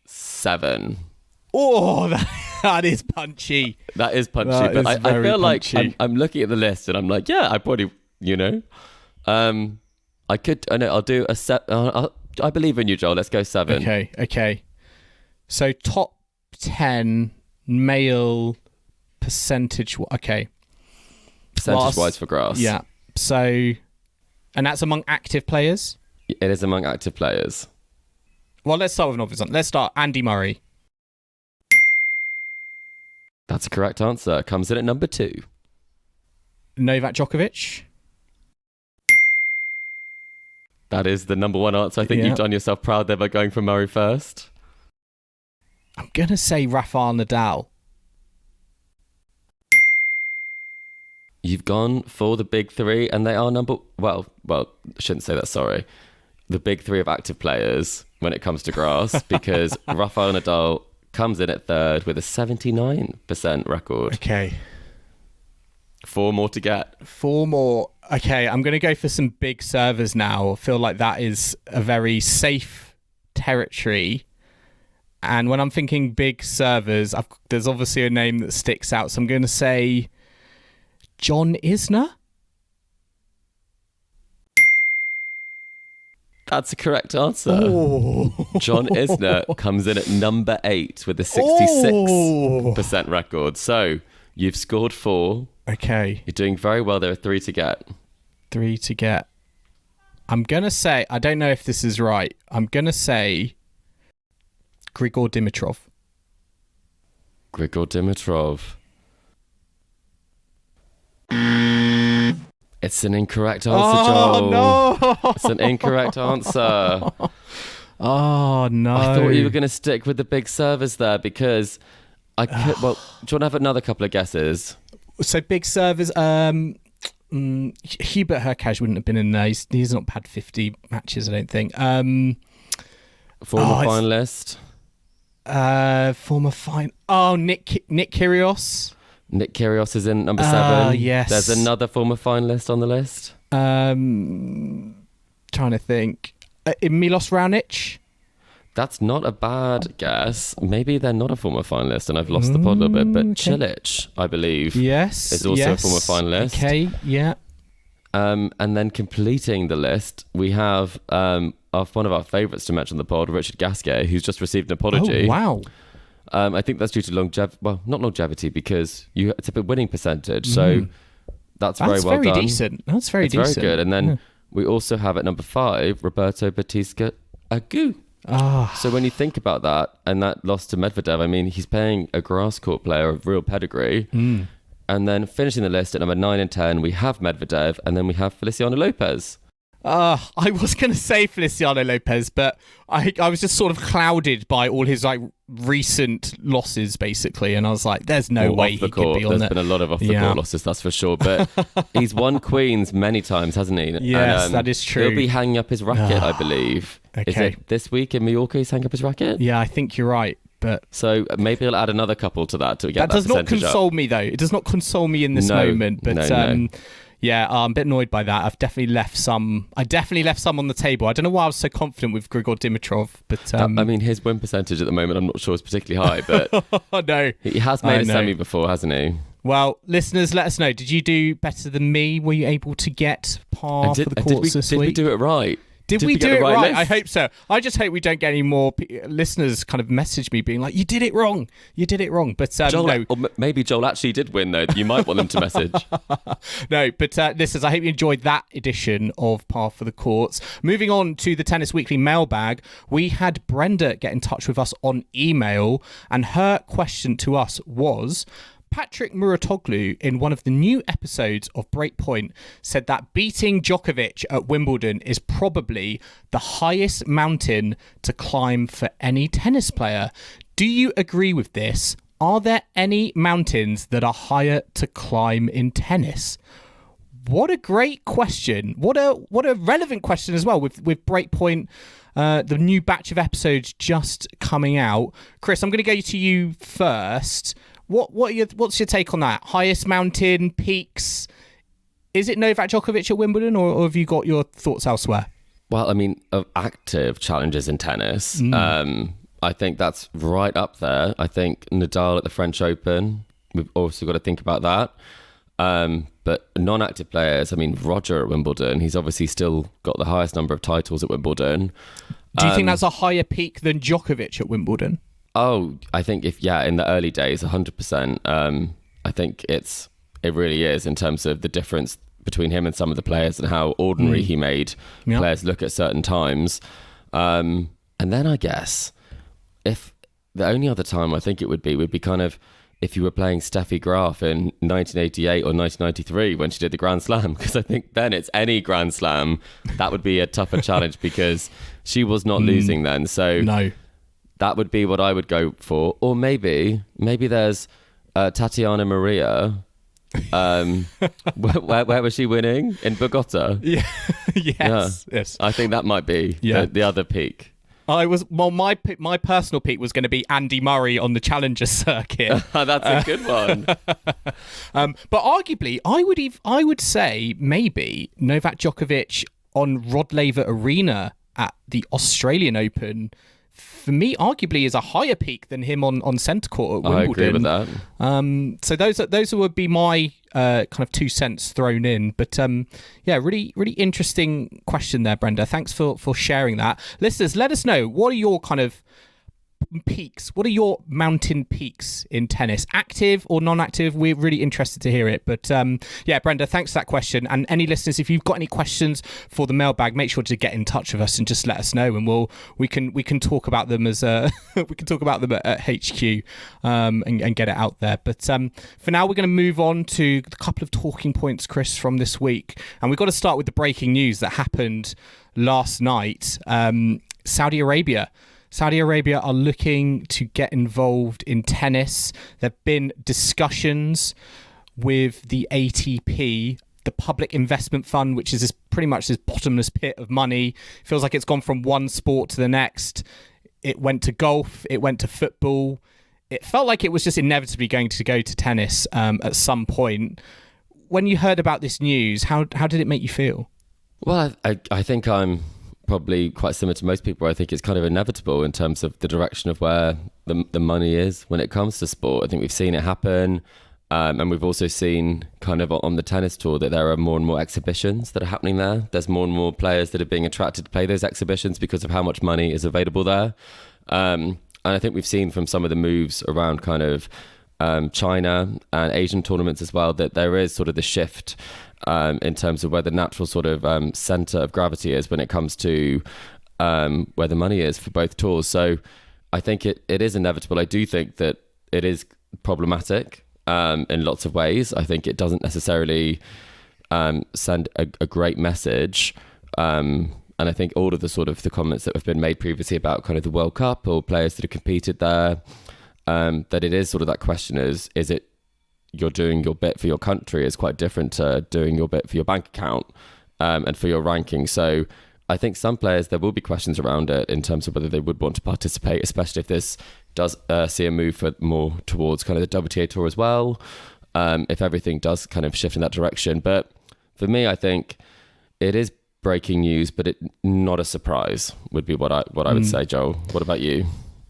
7. Oh, that is punchy. That is punchy. But I feel punchy. like I'm looking at the list and I'm like, yeah, I probably, I could, I'll do a set. I believe in you, Joel. Let's go 7. Okay. So top 10 male percentage. Okay. Percentage-wise for grass. Yeah. So, and that's among active players? It is among active players. Well, let's start with an obvious one. Let's start Andy Murray. That's a correct answer. Comes in at number 2. Novak Djokovic. That is the number 1 answer. I think you've done yourself proud there by going for Murray first. I'm going to say Rafael Nadal. You've gone for the big 3, and they are well, I shouldn't say that, sorry. The big 3 of active players when it comes to grass, because Rafael Nadal comes in at 3rd with a 79% record. Okay. 4 more to get. 4 more. Okay, I'm going to go for some big servers now. I feel like that is a very safe territory. And when I'm thinking big servers, there's obviously a name that sticks out. So I'm going to say John Isner. That's a correct answer. Oh. John Isner comes in at number 8 with a 66% record. So you've scored 4. Okay. You're doing very well. There are 3 to get. 3 to get. I'm going to say, I don't know if this is right. I'm going to say Grigor Dimitrov. Grigor Dimitrov. It's an incorrect answer, Joel. No! It's an incorrect answer. Oh, no. I thought you were going to stick with the big servers there because I could. Well, do you want to have another couple of guesses? So big servers. Hubert Hurkacz wouldn't have been in there. He's not had 50 matches, I don't think. Former finalist. Former fine. Oh, Nick Kyrgios. Nick Kyrgios is in number 7. Yes. There's another former finalist on the list. Trying to think. Milos Raonic. That's not a bad guess. Maybe they're not a former finalist, and I've lost the plot a little bit. But okay. Cilic, I believe, is also a former finalist. Okay, yeah. And then completing the list, we have one of our favourites to mention on the pod, Richard Gasquet, who's just received an apology. Oh, wow. I think that's due to longevity. Well, not longevity, because it's a winning percentage. So that's very well done. Decent. That's very decent. Very good. And then we also have at number 5, Roberto Bautista Agut. So when you think about that, and that loss to Medvedev, I mean, he's playing a grass court player of real pedigree. And then finishing the list at number 9 and 10, we have Medvedev, and then we have Feliciano Lopez. I was going to say Feliciano Lopez, but I was just sort of clouded by all his recent losses, basically, and I was like, "There's no way he could be on it." There's been a lot of off-the-court losses, that's for sure. But he's won Queens many times, hasn't he? Yes, that is true. He'll be hanging up his racket, I believe. Okay. Is it this week in Mallorca he's hanging up his racket? Yeah, I think you're right. But so maybe I'll add another couple to that to get that does not console up. me, though. It does not console me in this moment. But no. Yeah, I'm a bit annoyed by that. I definitely left some on the table. I don't know why I was so confident with Grigor Dimitrov, but I mean, his win percentage at the moment, I'm not sure is particularly high, but no, he has made a semi before, hasn't he? Well, listeners, let us know. Did you do better than me? Were you able to get par for the courts this week? Did we do it right? Did we do it right? List? I hope so. I just hope we don't get any more listeners kind of message me being like, "You did it wrong. You did it wrong." But no. Or maybe Joel actually did win, though. You might want them to message. No, but listeners, I hope you enjoyed that edition of Par for the Courts. Moving on to the Tennis Weekly mailbag, we had Brenda get in touch with us on email, and her question to us was, Patrick Muratoglu, in one of the new episodes of Breakpoint, said that beating Djokovic at Wimbledon is probably the highest mountain to climb for any tennis player. Do you agree with this? Are there any mountains that are higher to climb in tennis? What a great question. What a relevant question as well with Breakpoint, the new batch of episodes just coming out. Chris, I'm going to go to you first. What's your take on that? Highest mountain, peaks? Is it Novak Djokovic at Wimbledon, or have you got your thoughts elsewhere? Well, I mean, of active challenges in tennis, I think that's right up there. I think Nadal at the French Open, we've also got to think about that. But non-active players, I mean, Roger at Wimbledon, he's obviously still got the highest number of titles at Wimbledon. Do you think that's a higher peak than Djokovic at Wimbledon? Oh, I think in the early days, 100%. I think it really is in terms of the difference between him and some of the players and how ordinary he made players look at certain times. And then I guess if the only other time I think it would be kind of if you were playing Steffi Graf in 1988 or 1993 when she did the Grand Slam, because I think then it's any Grand Slam that would be a tougher challenge because she was not losing then. So no. That would be what I would go for. Or maybe there's Tatiana Maria. Where was she winning? In Bogota? Yeah. Yes. I think that might be the other peak. My personal peak was going to be Andy Murray on the Challenger circuit. That's a good one. But arguably, I would say maybe Novak Djokovic on Rod Laver Arena at the Australian Open, for me, arguably is a higher peak than him on centre court at Wimbledon. I agree with that. So those would be my kind of 2 cents thrown in. But really, really interesting question there, Brenda. Thanks for sharing that. Listeners, let us know, what are your kind of peaks? What are your mountain peaks in tennis? Active or non-active? We're really interested to hear it. But Brenda, thanks for that question. And any listeners, if you've got any questions for the mailbag, make sure to get in touch with us and just let us know, and we can talk about them as we can talk about them at HQ and get it out there. But for now, we're going to move on to a couple of talking points, Chris, from this week, and we've got to start with the breaking news that happened last night. Saudi Arabia. Saudi Arabia are looking to get involved in tennis. There have been discussions with the ATP, the Public Investment Fund, which is pretty much this bottomless pit of money. Feels like it's gone from one sport to the next. It went to golf, it went to football. It felt like it was just inevitably going to go to tennis at some point. When you heard about this news, how did it make you feel? Well, I think I'm probably quite similar to most people. I think it's kind of inevitable in terms of the direction of where the money is when it comes to sport. I think we've seen it happen. And we've also seen kind of on the tennis tour that there are more and more exhibitions that are happening there. There's more and more players that are being attracted to play those exhibitions because of how much money is available there. And I think we've seen from some of the moves around kind of China and Asian tournaments as well, that there is sort of the shift in terms of where the natural sort of center of gravity is when it comes to where the money is for both tours. So I think it is inevitable. I do think that it is problematic in lots of ways. I think it doesn't necessarily send a great message. And I think all of the sort of the comments that have been made previously about kind of the World Cup or players that have competed there, that it is sort of that question is it you're doing your bit for your country is quite different to doing your bit for your bank account and for your ranking. So I think some players, there will be questions around it in terms of whether they would want to participate, especially if this does see a move more towards kind of the WTA Tour as well, if everything does kind of shift in that direction. But for me, I think it is breaking news, but not a surprise would be what I would say, Joel. What about you?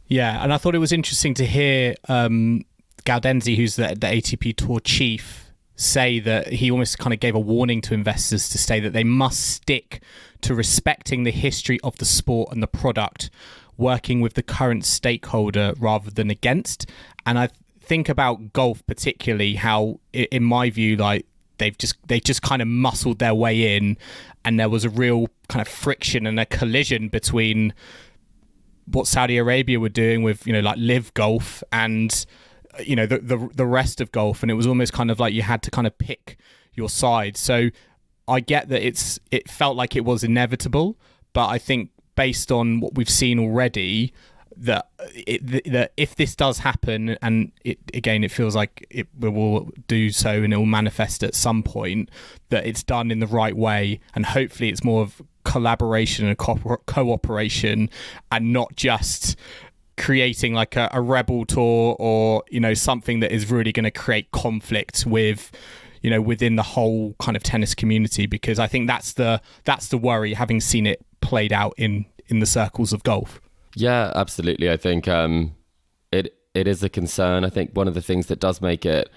Yeah, and I thought it was interesting to hear Gaudenzi, who's the ATP Tour chief, say that he almost kind of gave a warning to investors to say that they must stick to respecting the history of the sport and the product, working with the current stakeholder rather than against. And I think about golf particularly, how in my view, like they just kind of muscled their way in, and there was a real kind of friction and a collision between what Saudi Arabia were doing with, like Live Golf and the rest of golf, and it was almost kind of like you had to kind of pick your side. So I get that it felt like it was inevitable, but I think based on what we've seen already, that if this does happen, and it feels like it will do so and it will manifest at some point, that it's done in the right way, and hopefully it's more of collaboration and cooperation and not just creating like a rebel tour or something that is really going to create conflict with within the whole kind of tennis community, because I think that's the worry, having seen it played out in the circles of golf. Yeah, absolutely. I think it is a concern. I think one of the things that does make it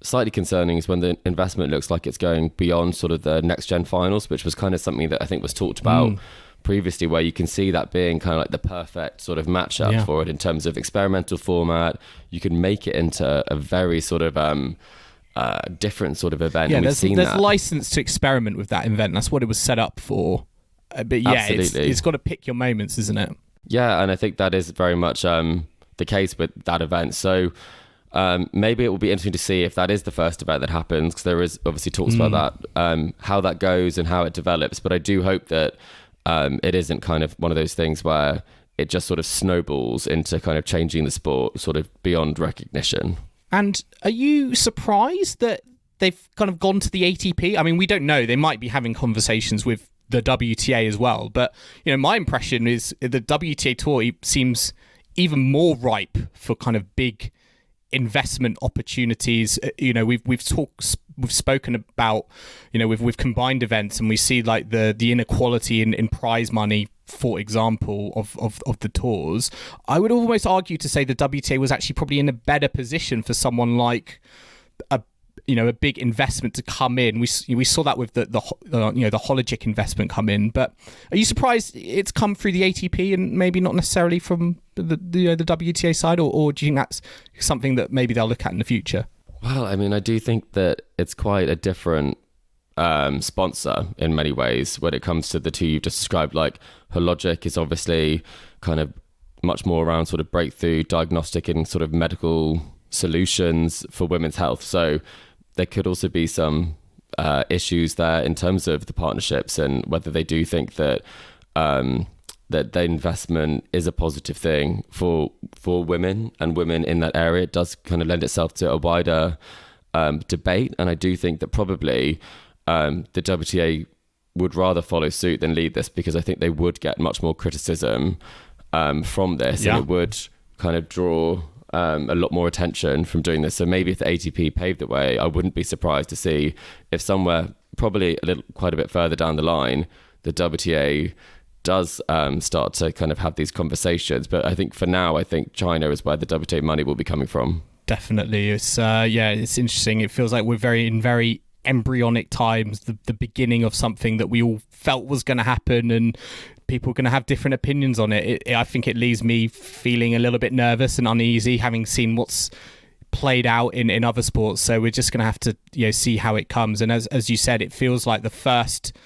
slightly concerning is when the investment looks like it's going beyond sort of the next gen finals, which was kind of something that I think was talked about previously, where you can see that being kind of like the perfect sort of matchup for it in terms of experimental format. You can make it into a very sort of different sort of event. Yeah, and there's license to experiment with that event. That's what it was set up for. But yeah, it's got to pick your moments, isn't it? Yeah, and I think that is very much the case with that event. So maybe it will be interesting to see if that is the first event that happens, because there is obviously talks about that, how that goes and how it develops. But I do hope that it isn't kind of one of those things where it just sort of snowballs into kind of changing the sport sort of beyond recognition. And are you surprised that they've kind of gone to the ATP? I mean, we don't know. They might be having conversations with the WTA as well. But, my impression is the WTA Tour seems even more ripe for kind of big investment opportunities. We've spoken about, with combined events, and we see like the inequality in prize money, for example, of the tours. I would almost argue to say the WTA was actually probably in a better position for someone like a big investment to come in. We saw that with the Hologic investment come in. But are you surprised it's come through the ATP and maybe not necessarily from the WTA side, or do you think that's something that maybe they'll look at in the future? Well, I mean, I do think that it's quite a different sponsor in many ways when it comes to the two you've just described. Like Hologic is obviously kind of much more around sort of breakthrough diagnostic and sort of medical solutions for women's health. So there could also be some issues there in terms of the partnerships and whether they do think that that the investment is a positive thing for women and women in that area. It does kind of lend itself to a wider debate, and I do think that probably the WTA would rather follow suit than lead this, because I think they would get much more criticism from this, and it would kind of draw a lot more attention from doing this. So maybe if the ATP paved the way, I wouldn't be surprised to see if somewhere probably quite a bit further down the line, the WTA does start to kind of have these conversations. But I think for now, I think China is where the WTA money will be coming from. Definitely. It's it's interesting. It feels like we're in very embryonic times, the beginning of something that we all felt was going to happen, and people are going to have different opinions on it. I think it leaves me feeling a little bit nervous and uneasy, having seen what's played out in other sports. So we're just going to have to see how it comes. And as you said, it feels like the first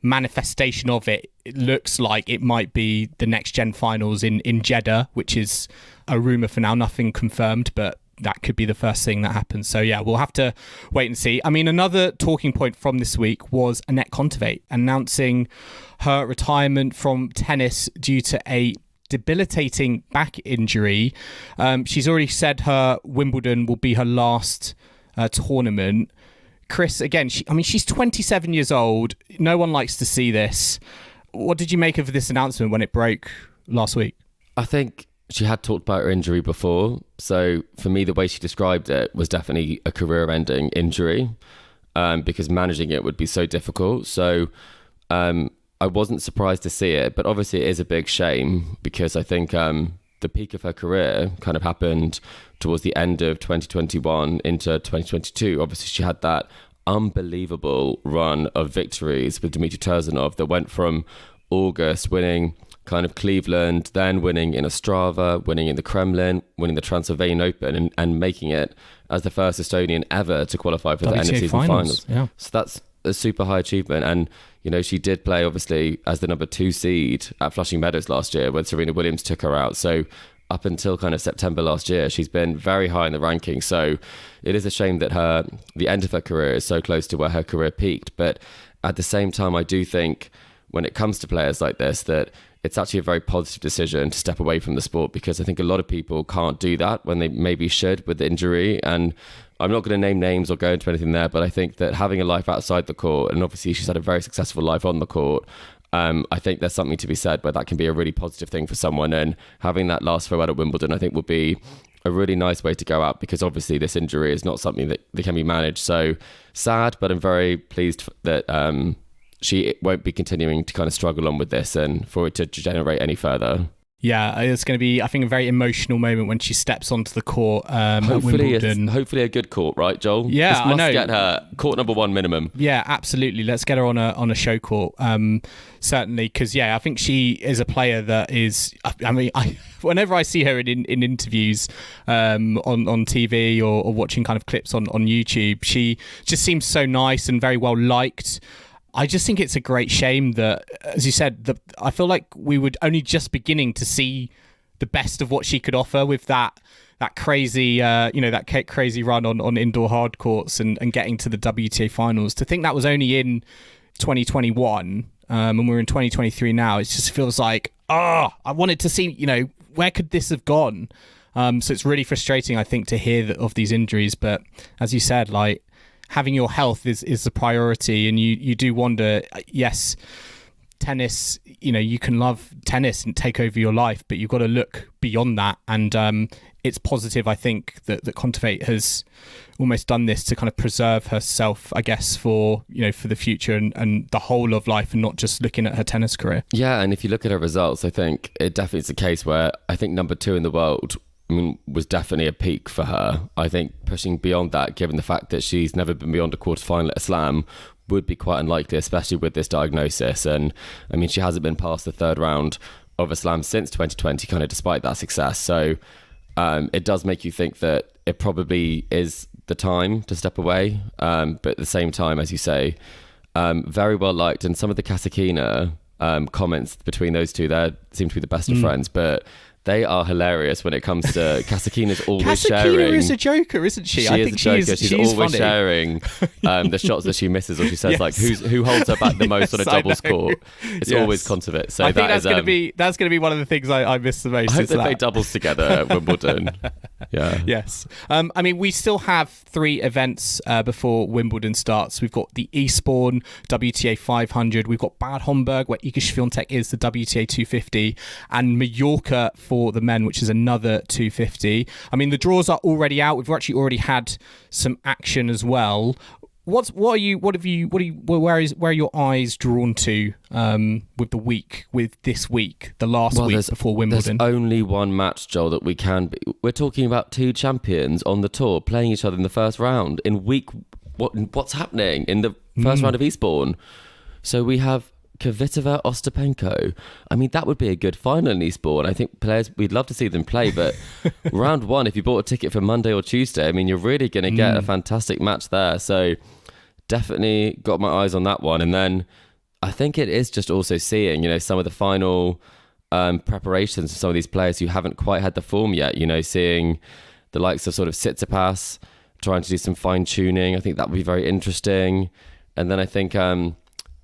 manifestation of it looks like it might be the next gen finals in Jeddah, which is a rumor for now, nothing confirmed, but that could be the first thing that happens. So yeah, we'll have to wait and see. I mean, another talking point from this week was Anett Kontaveit announcing her retirement from tennis due to a debilitating back injury. She's already said her Wimbledon will be her last tournament. Chris, again, she's 27 years old. No one likes to see this. What did you make of this announcement when it broke last week? I think she had talked about her injury before. So for me, the way she described it was definitely a career-ending injury, because managing it would be so difficult. So I wasn't surprised to see it, but obviously it is a big shame, because I think the peak of her career kind of happened towards the end of 2021 into 2022. Obviously, she had that unbelievable run of victories with Dmitry Tursunov that went from August winning kind of Cleveland, then winning in Ostrava, winning in the Kremlin, winning the Transylvanian Open, and making it as the first Estonian ever to qualify for the end of season finals. Yeah. So that's a super high achievement. And, she did play obviously as the number 2 seed at Flushing Meadows last year when Serena Williams took her out. So up until kind of September last year, she's been very high in the rankings. So it is a shame that the end of her career is so close to where her career peaked. But at the same time, I do think when it comes to players like this, that it's actually a very positive decision to step away from the sport, because I think a lot of people can't do that when they maybe should with the injury. And I'm not going to name names or go into anything there, but I think that having a life outside the court, and obviously she's had a very successful life on the court, I think there's something to be said where that can be a really positive thing for someone. And having that last farewell at Wimbledon, I think, will be a really nice way to go out, because obviously this injury is not something that can be managed. So sad, but I'm very pleased that she won't be continuing to kind of struggle on with this and for it to degenerate any further. Yeah, it's going to be, I think, a very emotional moment when she steps onto the court at Wimbledon. Hopefully a good court, right, Joel? Yeah, this must get her court number 1 minimum. Yeah, absolutely. Let's get her on a show court, certainly, because, I think she is a player that is, whenever I see her in interviews on TV or watching kind of clips on YouTube, she just seems so nice and very well liked. I just think it's a great shame that, as you said, I feel like we were only just beginning to see the best of what she could offer with that crazy, that crazy run on indoor hard courts and getting to the WTA finals. To think that was only in 2021, and we're in 2023 now, it just feels like, I wanted to see, where could this have gone? So it's really frustrating, I think, to hear of these injuries. But as you said, like, having your health is the priority, and you do wonder, yes, tennis, you can love tennis and take over your life, but you've got to look beyond that. And it's positive, I think, that Kontaveit has almost done this to kind of preserve herself, I guess, for the future and the whole of life, and not just looking at her tennis career. Yeah, and if you look at her results, I think it definitely is a case where I think number 2 in the world was definitely a peak for her. I think pushing beyond that, given the fact that she's never been beyond a quarterfinal at a slam, would be quite unlikely, especially with this diagnosis. And she hasn't been past the 3rd round of a slam since 2020, kind of despite that success. So it does make you think that it probably is the time to step away. But at the same time, as you say, very well liked. And some of the Kasatkina comments between those two there seem to be the best of friends. But they are hilarious when it comes to Kasatkina's always Kasatkina sharing. is a joker, isn't she? She is a joker. She's always funny. sharing the shots that she misses, or she says like, who holds her back the most on a doubles court. It's always Kontaveit. So I think that's going to be one of the things I miss the most. I hope they play doubles together at Wimbledon. Yeah. Yes. I mean, we still have 3 events before Wimbledon starts. We've got the Eastbourne WTA 500. We've got Bad Homburg, where Iga Swiatek is, the WTA 250, and Mallorca for the men, which is another 250. I mean, the draws are already out. We've actually already had some action as well. Where are your eyes drawn to with this week, the last week before Wimbledon? There's only one match, Joel, that we can be. We're talking about 2 champions on the tour playing each other in the first round in week. What's happening in the first round of Eastbourne? So we have Kvitova, Ostapenko. I mean, that would be a good final in Eastbourne. I think we'd love to see them play, but round 1, if you bought a ticket for Monday or Tuesday, I mean, you're really going to get a fantastic match there. So definitely got my eyes on that one. And then I think it is just also seeing, some of the final preparations of some of these players who haven't quite had the form yet, seeing the likes of sort of Tsitsipas trying to do some fine tuning. I think that would be very interesting. And then I think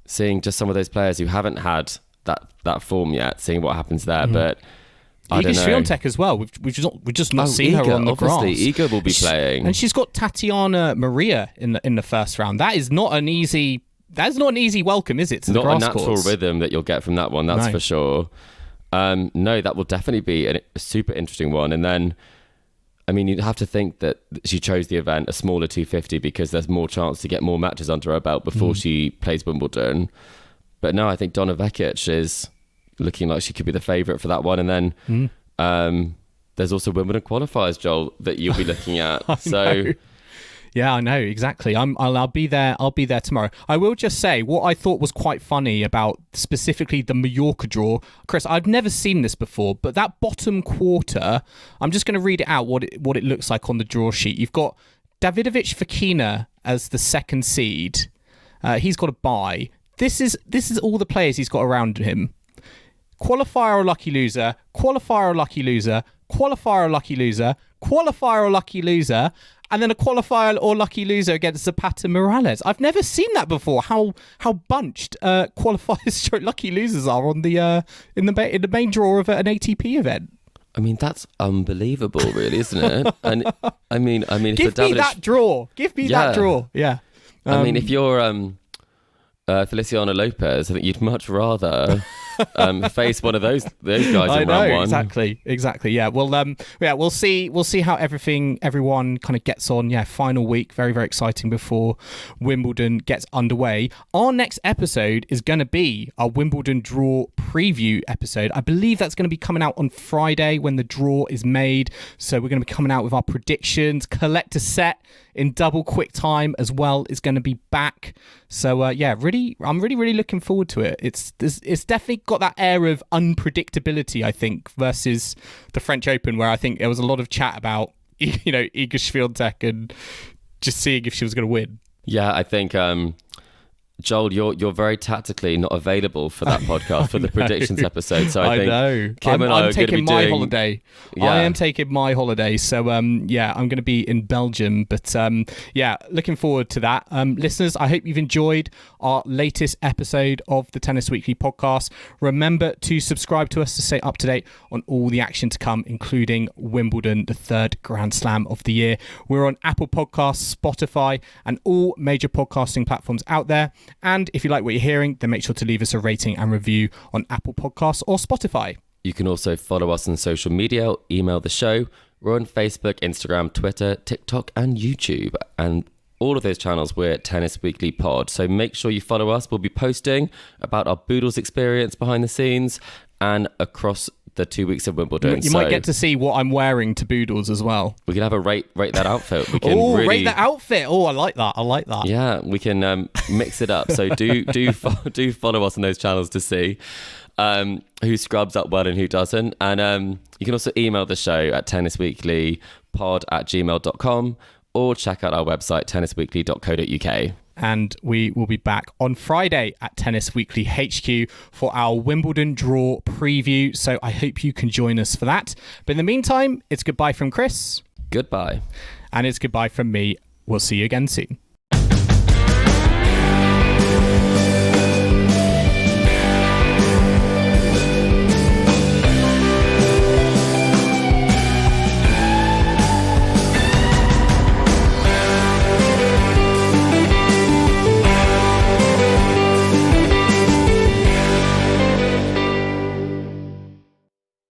seeing just some of those players who haven't had that form yet, seeing what happens there. But I don't know. Iga Swiatek as well. We've just not seen her on the grass. Obviously, Iga will be playing, and she's got Tatiana Maria in the first round. That is not an easy welcome, is it? To the grass not a natural courts? Rhythm that you'll get from that one. That's for sure. No, that will definitely be a super interesting one. And then, I mean, you'd have to think that she chose the event, a smaller 250, because there's more chance to get more matches under her belt before she plays Wimbledon. But no, I think Donna Vekic is looking like she could be the favourite for that one. And then there's also Wimbledon qualifiers, Joel, that you'll be looking at. So yeah, I know, exactly. I'll be there. I'll be there tomorrow. I will just say what I thought was quite funny about specifically the Mallorca draw. Chris, I've never seen this before, but that bottom quarter, I'm just going to read it out what it looks like on the draw sheet. You've got Davidovich Fokina as the second seed. He's got a bye. This is all the players he's got around him. Qualifier or lucky loser, qualifier or lucky loser, qualifier or lucky loser, qualifier or lucky loser, and then a qualifier or lucky loser against Zapata Morales. I've never seen that before. How bunched qualifiers lucky losers are on the in the main draw of an ATP event. I mean, that's unbelievable, really, isn't it? And I mean, give me that draw. Give me that draw. Yeah. I mean, if you're Feliciano Lopez, I think you'd much rather face one of those guys in round 1. Exactly. Yeah. Well, we'll see how everyone kind of gets on. Yeah, final week, very, very exciting before Wimbledon gets underway. Our next episode is going to be our Wimbledon draw preview episode. I believe that's going to be coming out on Friday when the draw is made. So we're going to be coming out with our predictions. Collector set in double quick time as well is going to be back. So I'm really looking forward to it. It's definitely got that air of unpredictability, I think, versus the French Open, where I think there was a lot of chat about Iga Swiatek and just seeing if she was going to win. Yeah, I think Joel, you're very tactically not available for that podcast, for the predictions episode. So I think know. Kim and I I'm are taking my holiday. Yeah. I am taking my holiday. So I'm going to be in Belgium. But looking forward to that. Listeners, I hope you've enjoyed our latest episode of the Tennis Weekly podcast. Remember to subscribe to us to stay up to date on all the action to come, including Wimbledon, the 3rd Grand Slam of the year. We're on Apple Podcasts, Spotify, and all major podcasting platforms out there. And if you like what you're hearing, then make sure to leave us a rating and review on Apple Podcasts or Spotify. You can also follow us on social media, email the show. We're on Facebook, Instagram, Twitter, TikTok, and YouTube. And all of those channels, we're Tennis Weekly Pod. So make sure you follow us. We'll be posting about our Boodles experience behind the scenes and across the 2 weeks of Wimbledon. You might get to see what I'm wearing to Boodles as well. We can have a rate that outfit. We can rate that outfit. Oh, I like that. Yeah, we can mix it up. So do follow us on those channels to see who scrubs up well and who doesn't. And you can also email the show at tennisweeklypod@gmail.com or check out our website tennisweekly.co.uk. and we will be back on Friday at Tennis Weekly HQ for our Wimbledon draw preview. So I hope you can join us for that. But in the meantime, it's goodbye from Chris. Goodbye. And it's goodbye from me. We'll see you again soon.